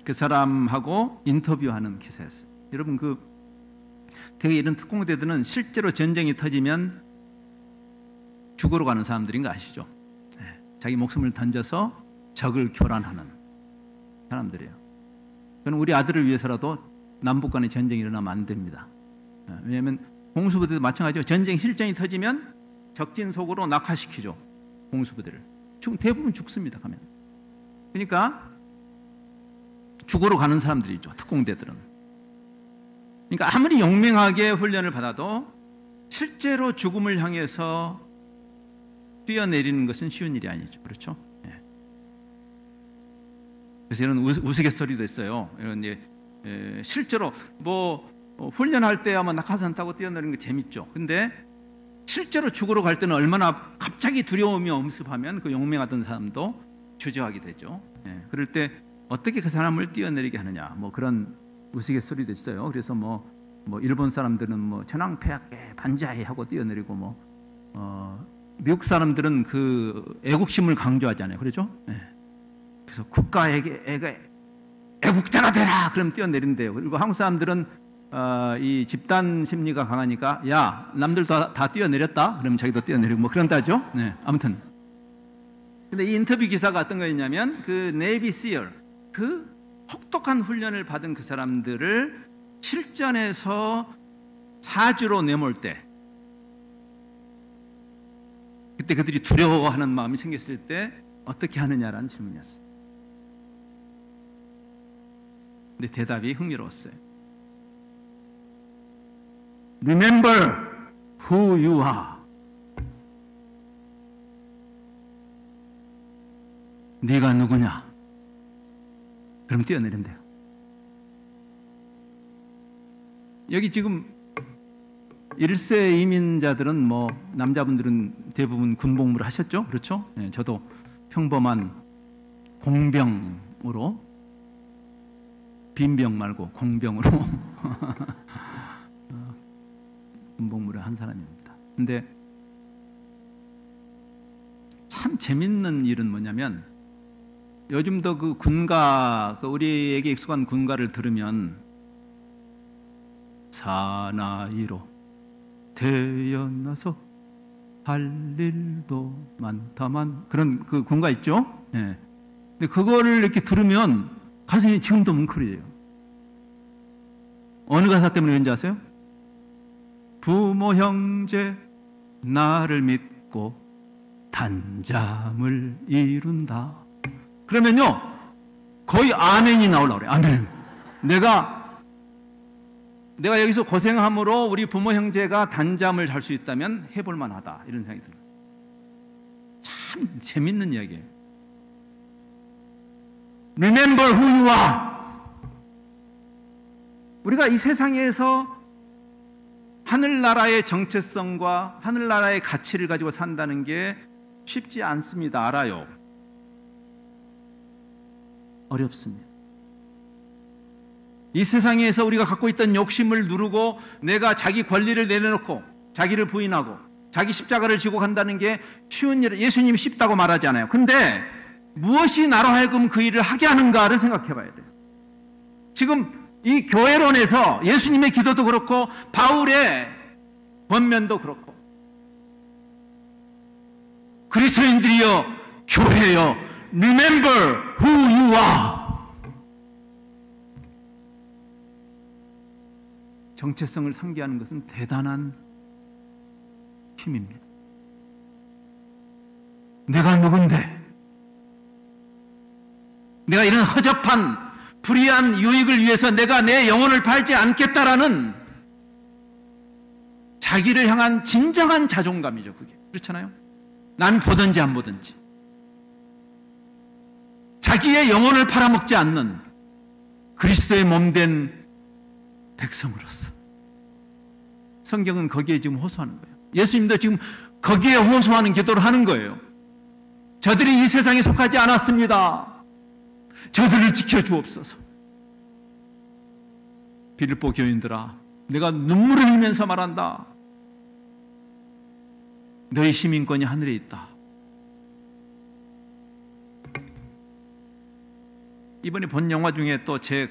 그 사람하고 인터뷰하는 기사였어요. 여러분, 그 되게 이런 특공대들은 실제로 전쟁이 터지면 죽으러 가는 사람들인 거 아시죠? 자기 목숨을 던져서 적을 교란하는 사람들이에요. 그건 우리 아들을 위해서라도 남북 간의 전쟁이 일어나면 안 됩니다. 왜냐하면 공수부대도 마찬가지죠. 전쟁 실전이 터지면 적진 속으로 낙하시키죠. 공수부대를. 대부분 죽습니다. 가면. 그러니까 죽으러 가는 사람들이죠. 특공대들은. 그러니까 아무리 용맹하게 훈련을 받아도 실제로 죽음을 향해서 뛰어내리는 것은 쉬운 일이 아니죠. 그렇죠? 그래서 이런 우스갯소리도 있어요. 이런 실제로 뭐 훈련할 때 아마 낙하산 타고 뛰어내리는 게 재밌죠. 근데 실제로 죽으러 갈 때는 얼마나 갑자기 두려움이 엄습하면 그 용맹하던 사람도 주저하게 되죠. 그럴 때 어떻게 그 사람을 뛰어내리게 하느냐, 뭐 그런 우스갯소리도 있어요. 그래서 뭐 일본 사람들은 뭐 천황폐하께 반자해 하고 뛰어내리고 미국 사람들은 그 애국심을 강조하잖아요. 그렇죠? 그래서 국가에게 애국자가 되라 그럼 뛰어내린대요. 그리고 한국 사람들은 이 집단 심리가 강하니까 야 남들 다 뛰어내렸다 그러면 자기도 뛰어내리고 뭐 그런다죠. 아무튼 근데 이 인터뷰 기사가 어떤 거였냐면 그 네이비 시얼, 그 혹독한 훈련을 받은 그 사람들을 실전에서 사주로 내몰 때, 그때 그들이 두려워하는 마음이 생겼을 때 어떻게 하느냐라는 질문이었어요. 근데 대답이 흥미로웠어요. Remember who you are. 네가 누구냐? 그럼 뛰어내린대요. 여기 지금 1세 이민자들은 뭐 남자분들은 대부분 군복무를 하셨죠? 그렇죠? 저도 평범한 공병으로, 빈병 말고 공병으로 군복무를 한 사람입니다. 근데 참 재밌는 일은 뭐냐면 요즘도 그 군가, 우리에게 익숙한 군가를 들으면 사나이로 태어나서 할 일도 많다만, 그런 그 군가 있죠? 근데 그거를 이렇게 들으면 가슴이 지금도 뭉클해져요. 어느 가사 때문에 그런지 아세요? 부모 형제 나를 믿고 단잠을 이룬다. 그러면요 거의 아멘이 나오려고 그래요. 아멘. 내가 여기서 고생함으로 우리 부모 형제가 단잠을 잘 수 있다면 해볼 만하다, 이런 생각이 들어요. 참 재밌는 이야기예요. Remember who you are. 우리가 이 세상에서 하늘나라의 정체성과 하늘나라의 가치를 가지고 산다는 게 쉽지 않습니다. 알아요. 어렵습니다. 이 세상에서 우리가 갖고 있던 욕심을 누르고 내가 자기 권리를 내려놓고 자기를 부인하고 자기 십자가를 지고 간다는 게 쉬운 일, 예수님이 쉽다고 말하지 않아요. 근데 무엇이 나로 하여금 그 일을 하게 하는가를 생각해 봐야 돼요. 지금 이 교회론에서 예수님의 기도도 그렇고 바울의 권면도 그렇고 그리스도인들이여 교회여 remember who you are. 정체성을 상기하는 것은 대단한 힘입니다. 내가 누군데? 내가 이런 허접한 불의한 유익을 위해서 내가 내 영혼을 팔지 않겠다라는 자기를 향한 진정한 자존감이죠. 그게 그렇잖아요. 남 보든지 안 보든지 자기의 영혼을 팔아먹지 않는 그리스도의 몸된 백성으로서 성경은 거기에 지금 호소하는 거예요. 예수님도 지금 거기에 호소하는 기도를 하는 거예요. 저들이 이 세상에 속하지 않았습니다. 저들을 지켜주옵소서. 빌립보 교인들아, 내가 눈물을 흘리면서 말한다. 너희 시민권이 하늘에 있다. 이번에 본 영화 중에 또 제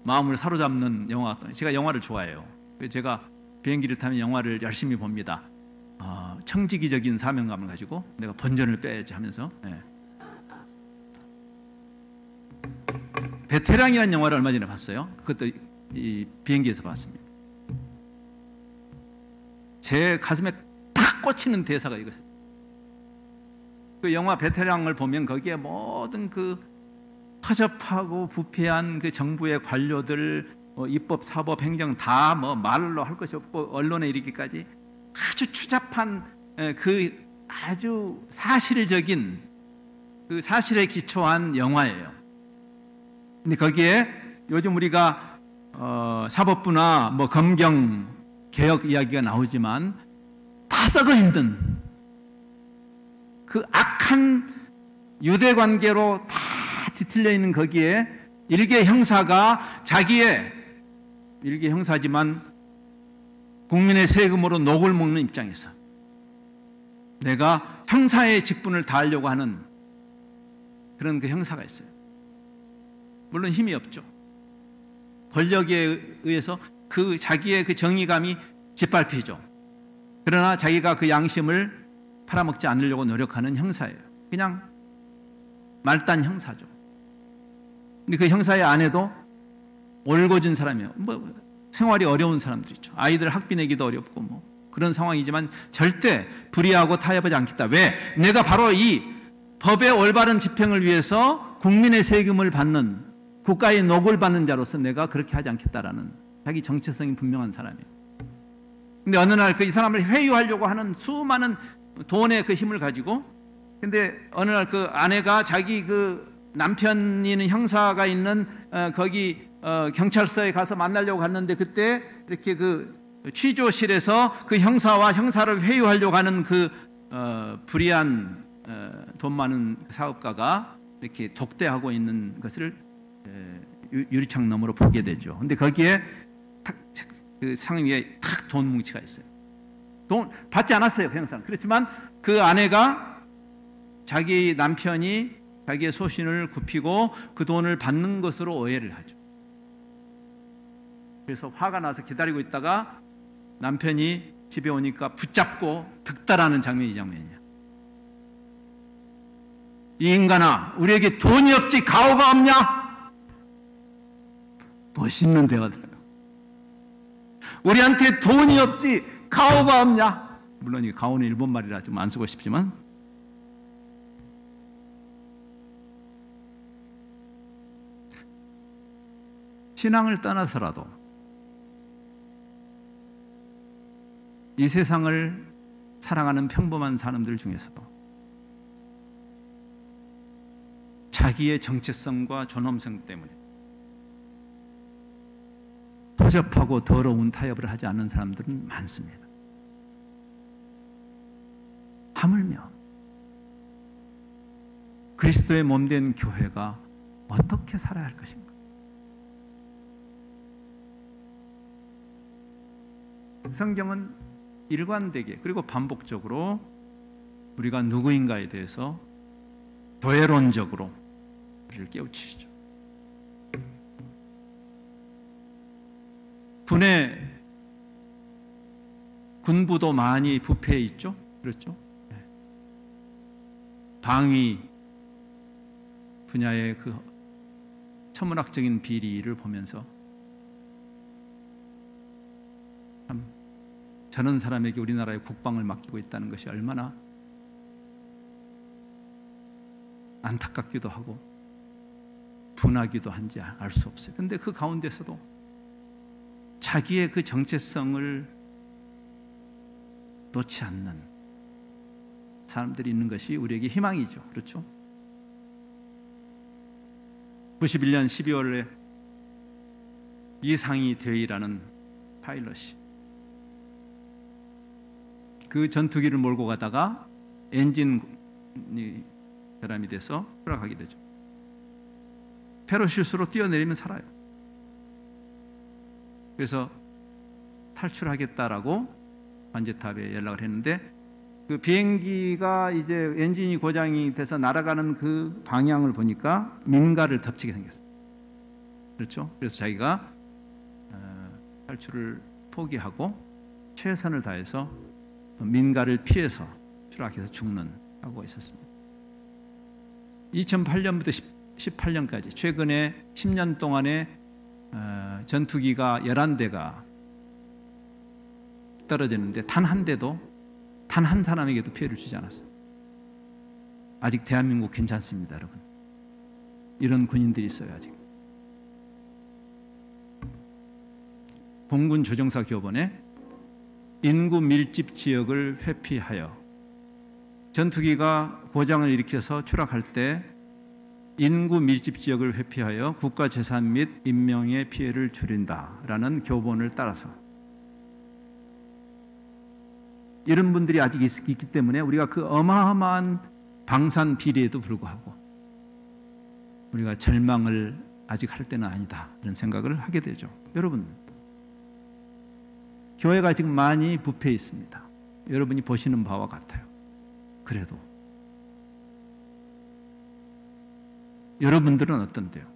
마음을 사로잡는 영화, 제가 영화를 좋아해요. 제가 비행기를 타면 영화를 열심히 봅니다. 청지기적인 사명감을 가지고 내가 번전을 빼야지 하면서. 네. 베테랑이라는 영화를 얼마 전에 봤어요. 그것도 이 비행기에서 봤습니다. 제 가슴에 탁 꽂히는 대사가 이거예요. 그 영화 베테랑을 보면 거기에 모든 그 허접하고 부패한 그 정부의 관료들, 입법, 사법, 행정 다 말로 할 것이 없고 언론에 이르기까지 아주 추잡한 그 아주 사실적인 그 사실에 기초한 영화예요. 근데 거기에 요즘 우리가 사법부나 검경 개혁 이야기가 나오지만 다 썩어 있는 그 악한 유대 관계로 다 뒤틀려 있는 거기에 일개 형사가 자기의 일개 형사지만 국민의 세금으로 녹을 먹는 입장에서 내가 형사의 직분을 다하려고 하는 그런 그 형사가 있어요. 물론 힘이 없죠. 권력에 의해서 그 자기의 그 정의감이 짓밟히죠. 그러나 자기가 그 양심을 팔아먹지 않으려고 노력하는 형사예요. 그냥 말단 형사죠. 근데 그 형사의 아내도 올곧은 사람이에요. 생활이 어려운 사람들 있죠. 아이들 학비 내기도 어렵고 그런 상황이지만 절대 불의하고 타협하지 않겠다. 왜? 내가 바로 이 법의 올바른 집행을 위해서 국민의 세금을 받는 국가의 녹을 받는 자로서 내가 그렇게 하지 않겠다라는 자기 정체성이 분명한 사람이에요. 근데 어느 날 이 사람을 회유하려고 하는 수많은 돈의 그 힘을 가지고 근데 어느 날 그 아내가 자기 그 남편이는 형사가 있는 거기 경찰서에 가서 만나려고 갔는데 그때 이렇게 그 취조실에서 그 형사와 형사를 회유하려고 하는 그 불의한 돈 많은 사업가가 이렇게 독대하고 있는 것을 유리창 너머로 보게 되죠. 근데 거기에 그 상 위에 탁 돈 뭉치가 있어요. 돈 받지 않았어요, 그 형사는. 그렇지만 그 아내가 자기 남편이 자기의 소신을 굽히고 그 돈을 받는 것으로 오해를 하죠. 그래서 화가 나서 기다리고 있다가 남편이 집에 오니까 붙잡고 득달하는 장면이 이 장면이야. 이 인간아, 우리에게 돈이 없지 가오가 없냐? 멋있는 대화들어요. 우리한테 돈이 없지 가오가 없냐? 물론 이 가오는 일본말이라 좀 안 쓰고 싶지만 신앙을 떠나서라도 이 세상을 사랑하는 평범한 사람들 중에서도 자기의 정체성과 존엄성 때문에 허접하고 더러운 타협을 하지 않는 사람들은 많습니다. 하물며 그리스도의 몸된 교회가 어떻게 살아야 할 것인가? 성경은 일관되게 그리고 반복적으로 우리가 누구인가에 대해서 도회론적으로 우리를 깨우치시죠. 군의 군부도 많이 부패해 있죠. 그렇죠? 방위 분야의 그 천문학적인 비리를 보면서 참 저런 사람에게 우리나라의 국방을 맡기고 있다는 것이 얼마나 안타깝기도 하고 분하기도 한지 알 수 없어요. 그런데 그 가운데서도 자기의 그 정체성을 놓지 않는 사람들이 있는 것이 우리에게 희망이죠. 그렇죠? 91년 12월에 이상희 대위라는 파일럿이 그 전투기를 몰고 가다가 엔진이 결함이 돼서 추락하게 되죠. 패러슈트로 뛰어내리면 살아요. 그래서 탈출하겠다라고 관제탑에 연락을 했는데 그 비행기가 이제 엔진이 고장이 돼서 날아가는 그 방향을 보니까 민가를 덮치게 생겼어요. 그렇죠? 그래서 자기가 탈출을 포기하고 최선을 다해서 민가를 피해서 추락해서 죽는 사고가 있었습니다. 2008년부터 18년까지 최근에 10년 동안에 전투기가 11대가 떨어졌는데 단 한 대도 단 한 사람에게도 피해를 주지 않았어요. 아직 대한민국 괜찮습니다, 여러분. 이런 군인들이 있어요, 아직. 공군 조정사 교본에 인구 밀집 지역을 회피하여 전투기가 고장을 일으켜서 추락할 때 인구 밀집 지역을 회피하여 국가 재산 및 인명의 피해를 줄인다라는 교본을 따라서 이런 분들이 아직 있기 때문에 우리가 그 어마어마한 방산 비리에도 불구하고 우리가 절망을 아직 할 때는 아니다 이런 생각을 하게 되죠. 여러분, 교회가 지금 많이 부패해 있습니다. 여러분이 보시는 바와 같아요. 그래도 여러분들은 어떤데요?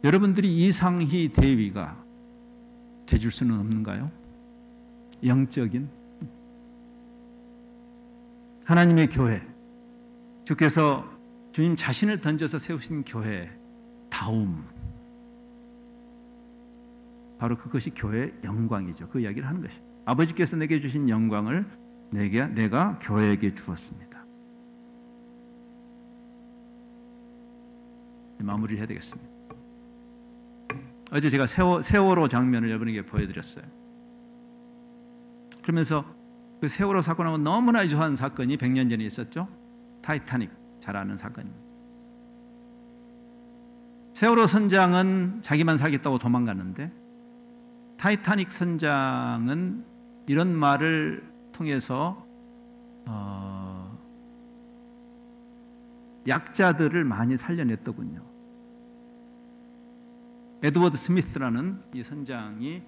여러분들이 이상희 대위가 돼줄 수는 없는가요? 영적인 하나님의 교회, 주께서 주님 자신을 던져서 세우신 교회 다움, 바로 그것이 교회의 영광이죠. 그 이야기를 하는 것이 아버지께서 내게 주신 영광을 내가 교회에게 주었습니다. 마무리를 해야 되겠습니다. 어제 제가 세월호 장면을 여러분에게 보여드렸어요. 그러면서 그 세월호 사건하고 너무나 유사한 사건이 100년 전에 있었죠. 타이타닉, 잘 아는 사건입니다. 세월호 선장은 자기만 살겠다고 도망갔는데 타이타닉 선장은 이런 말을 통해서 약자들을 많이 살려냈더군요. 에드워드 스미스라는 이 선장이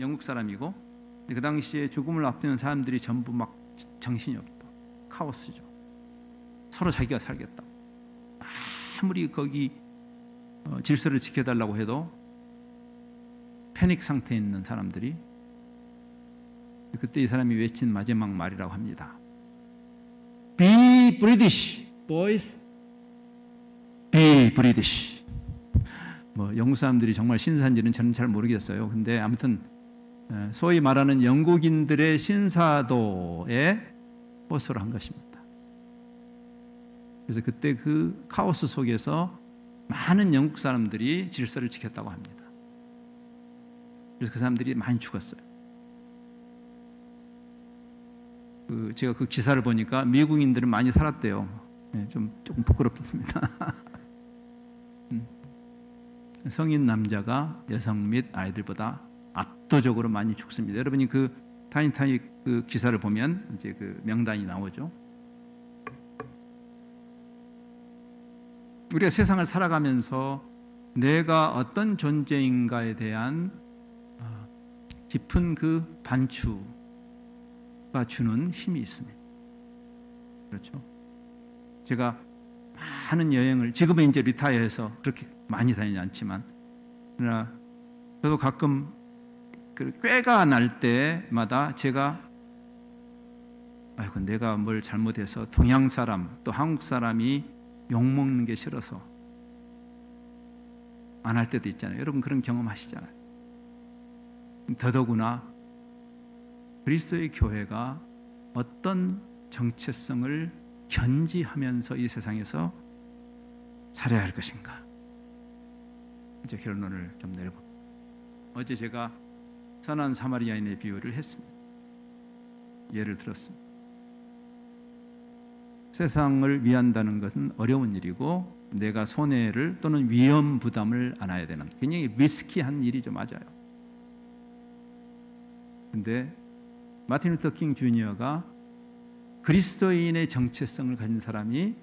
영국 사람이고 그 당시에 죽음을 앞두는 사람들이 전부 막 정신이 없다. 카오스죠. 서로 자기가 살겠다. 아무리 거기 질서를 지켜달라고 해도 패닉 상태에 있는 사람들이 그때 이 사람이 외친 마지막 말이라고 합니다. Be British, boys. Be British. 뭐 영국 사람들이 정말 신사인지는 저는 잘 모르겠어요. 근데 아무튼 소위 말하는 영국인들의 신사도에 호소를 한 것입니다. 그래서 그때 그 카오스 속에서 많은 영국 사람들이 질서를 지켰다고 합니다. 그래서 그 사람들이 많이 죽었어요. 제가 그 기사를 보니까 미국인들은 많이 살았대요. 네, 조금 부끄럽습니다. 성인 남자가 여성 및 아이들보다 압도적으로 많이 죽습니다. 여러분이 그 타이타닉 그 기사를 보면 이제 그 명단이 나오죠. 우리가 세상을 살아가면서 내가 어떤 존재인가에 대한 깊은 그 반추가 주는 힘이 있습니다. 그렇죠? 제가 많은 여행을, 지금은 이제 리타이어해서 그렇게 많이 다니지 않지만, 그러나 저도 가끔 그 꾀가 날 때마다 제가 아이고 내가 뭘 잘못해서 동양 사람 또 한국 사람이 욕먹는 게 싫어서 안 할 때도 있잖아요. 여러분 그런 경험 하시잖아요. 더더구나 그리스도의 교회가 어떤 정체성을 견지하면서 이 세상에서 살아야 할 것인가, 이제 결론을 좀 내려봅니다. 어제 제가 선한 사마리아인의 비유를 했습니다. 예를 들었습니다. 세상을 위한다는 것은 어려운 일이고 내가 손해를 또는 위험 부담을 안아야 되는 굉장히 리스키한 일이죠. 맞아요. 근데 마틴 루터 킹 주니어가 그리스도인의 정체성을 가진 사람이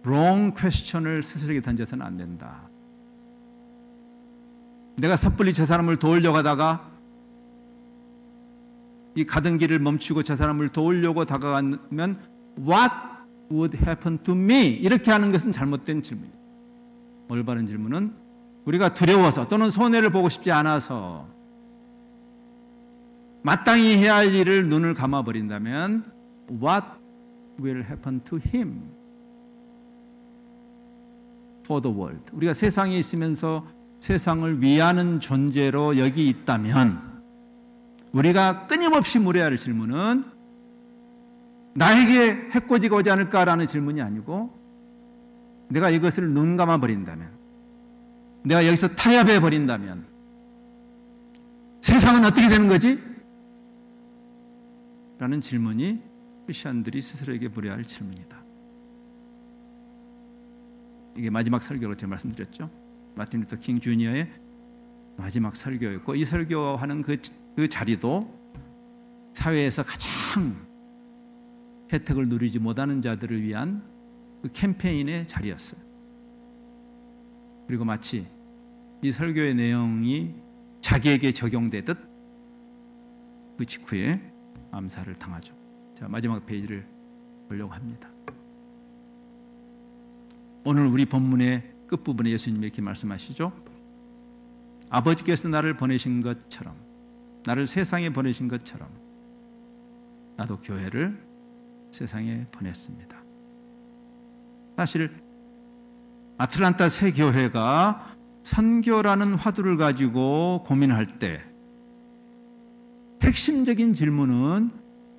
wrong question을 스스로에게 던져서는 안 된다. 내가 섣불리 저 사람을 도우려고 하다가 이 가던 길을 멈추고 저 사람을 도우려고 다가가면 What would happen to me? 이렇게 하는 것은 잘못된 질문이에요. 올바른 질문은 우리가 두려워서 또는 손해를 보고 싶지 않아서 마땅히 해야 할 일을 눈을 감아버린다면 What will happen to him? For the world. 우리가 세상에 있으면서 세상을 위하는 존재로 여기 있다면 우리가 끊임없이 물어야 할 질문은 나에게 해코지가 오지 않을까라는 질문이 아니고, 내가 이것을 눈 감아버린다면, 내가 여기서 타협해버린다면 세상은 어떻게 되는 거지? 라는 질문이 크리스천들이 스스로에게 물어야 할 질문이다. 이게 마지막 설교로 제가 말씀드렸죠. 마틴 루터 킹 주니어의 마지막 설교였고, 이 설교하는 그 자리도 사회에서 가장 혜택을 누리지 못하는 자들을 위한 그 캠페인의 자리였어요. 그리고 마치 이 설교의 내용이 자기에게 적용되듯 그 직후에 암살을 당하죠. 자, 마지막 페이지를 보려고 합니다. 오늘 우리 본문의 끝부분에 예수님이 이렇게 말씀하시죠. 아버지께서 나를 보내신 것처럼, 나를 세상에 보내신 것처럼 나도 교회를 세상에 보냈습니다. 사실 아틀란타 새 교회가 선교라는 화두를 가지고 고민할 때 핵심적인 질문은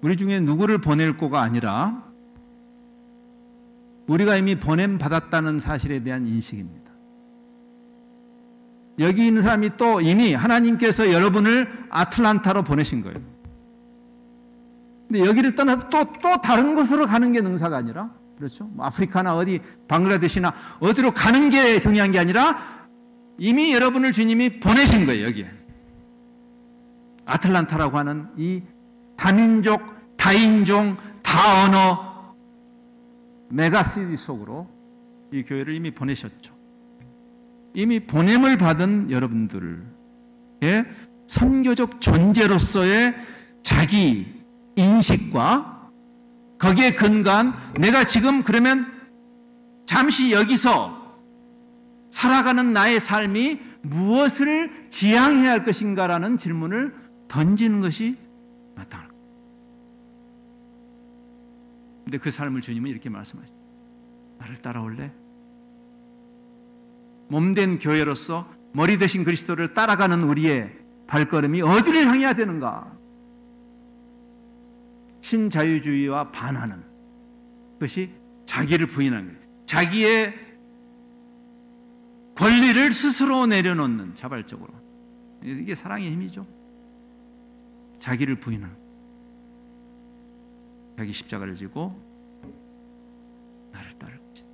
우리 중에 누구를 보낼 거가 아니라 우리가 이미 보냄받았다는 사실에 대한 인식입니다. 여기 있는 사람이 또 이미 하나님께서 여러분을 아틀란타로 보내신 거예요. 근데 여기를 떠나 또 다른 곳으로 가는 게 능사가 아니라, 그렇죠? 뭐 아프리카나 어디 방글라데시나 어디로 가는 게 중요한 게 아니라 이미 여러분을 주님이 보내신 거예요. 여기에 아틀란타라고 하는 이 다민족, 다인종, 다언어 메가시티 속으로 이 교회를 이미 보내셨죠. 이미 보냄을 받은 여러분들의 선교적 존재로서의 자기 인식과 거기에 근거한 내가 지금 그러면 잠시 여기서 살아가는 나의 삶이 무엇을 지향해야 할 것인가라는 질문을 던지는 것이 마땅합니다. 근데 그 삶을 주님은 이렇게 말씀하시죠. 나를 따라올래? 몸된 교회로서 머리 대신 그리스도를 따라가는 우리의 발걸음이 어디를 향해야 되는가? 신자유주의와 반하는 것이 자기를 부인하는 거예요. 자기의 권리를 스스로 내려놓는, 자발적으로. 이게 사랑의 힘이죠. 자기를 부인하는, 자기 십자가를 지고 나를 따를 것이다.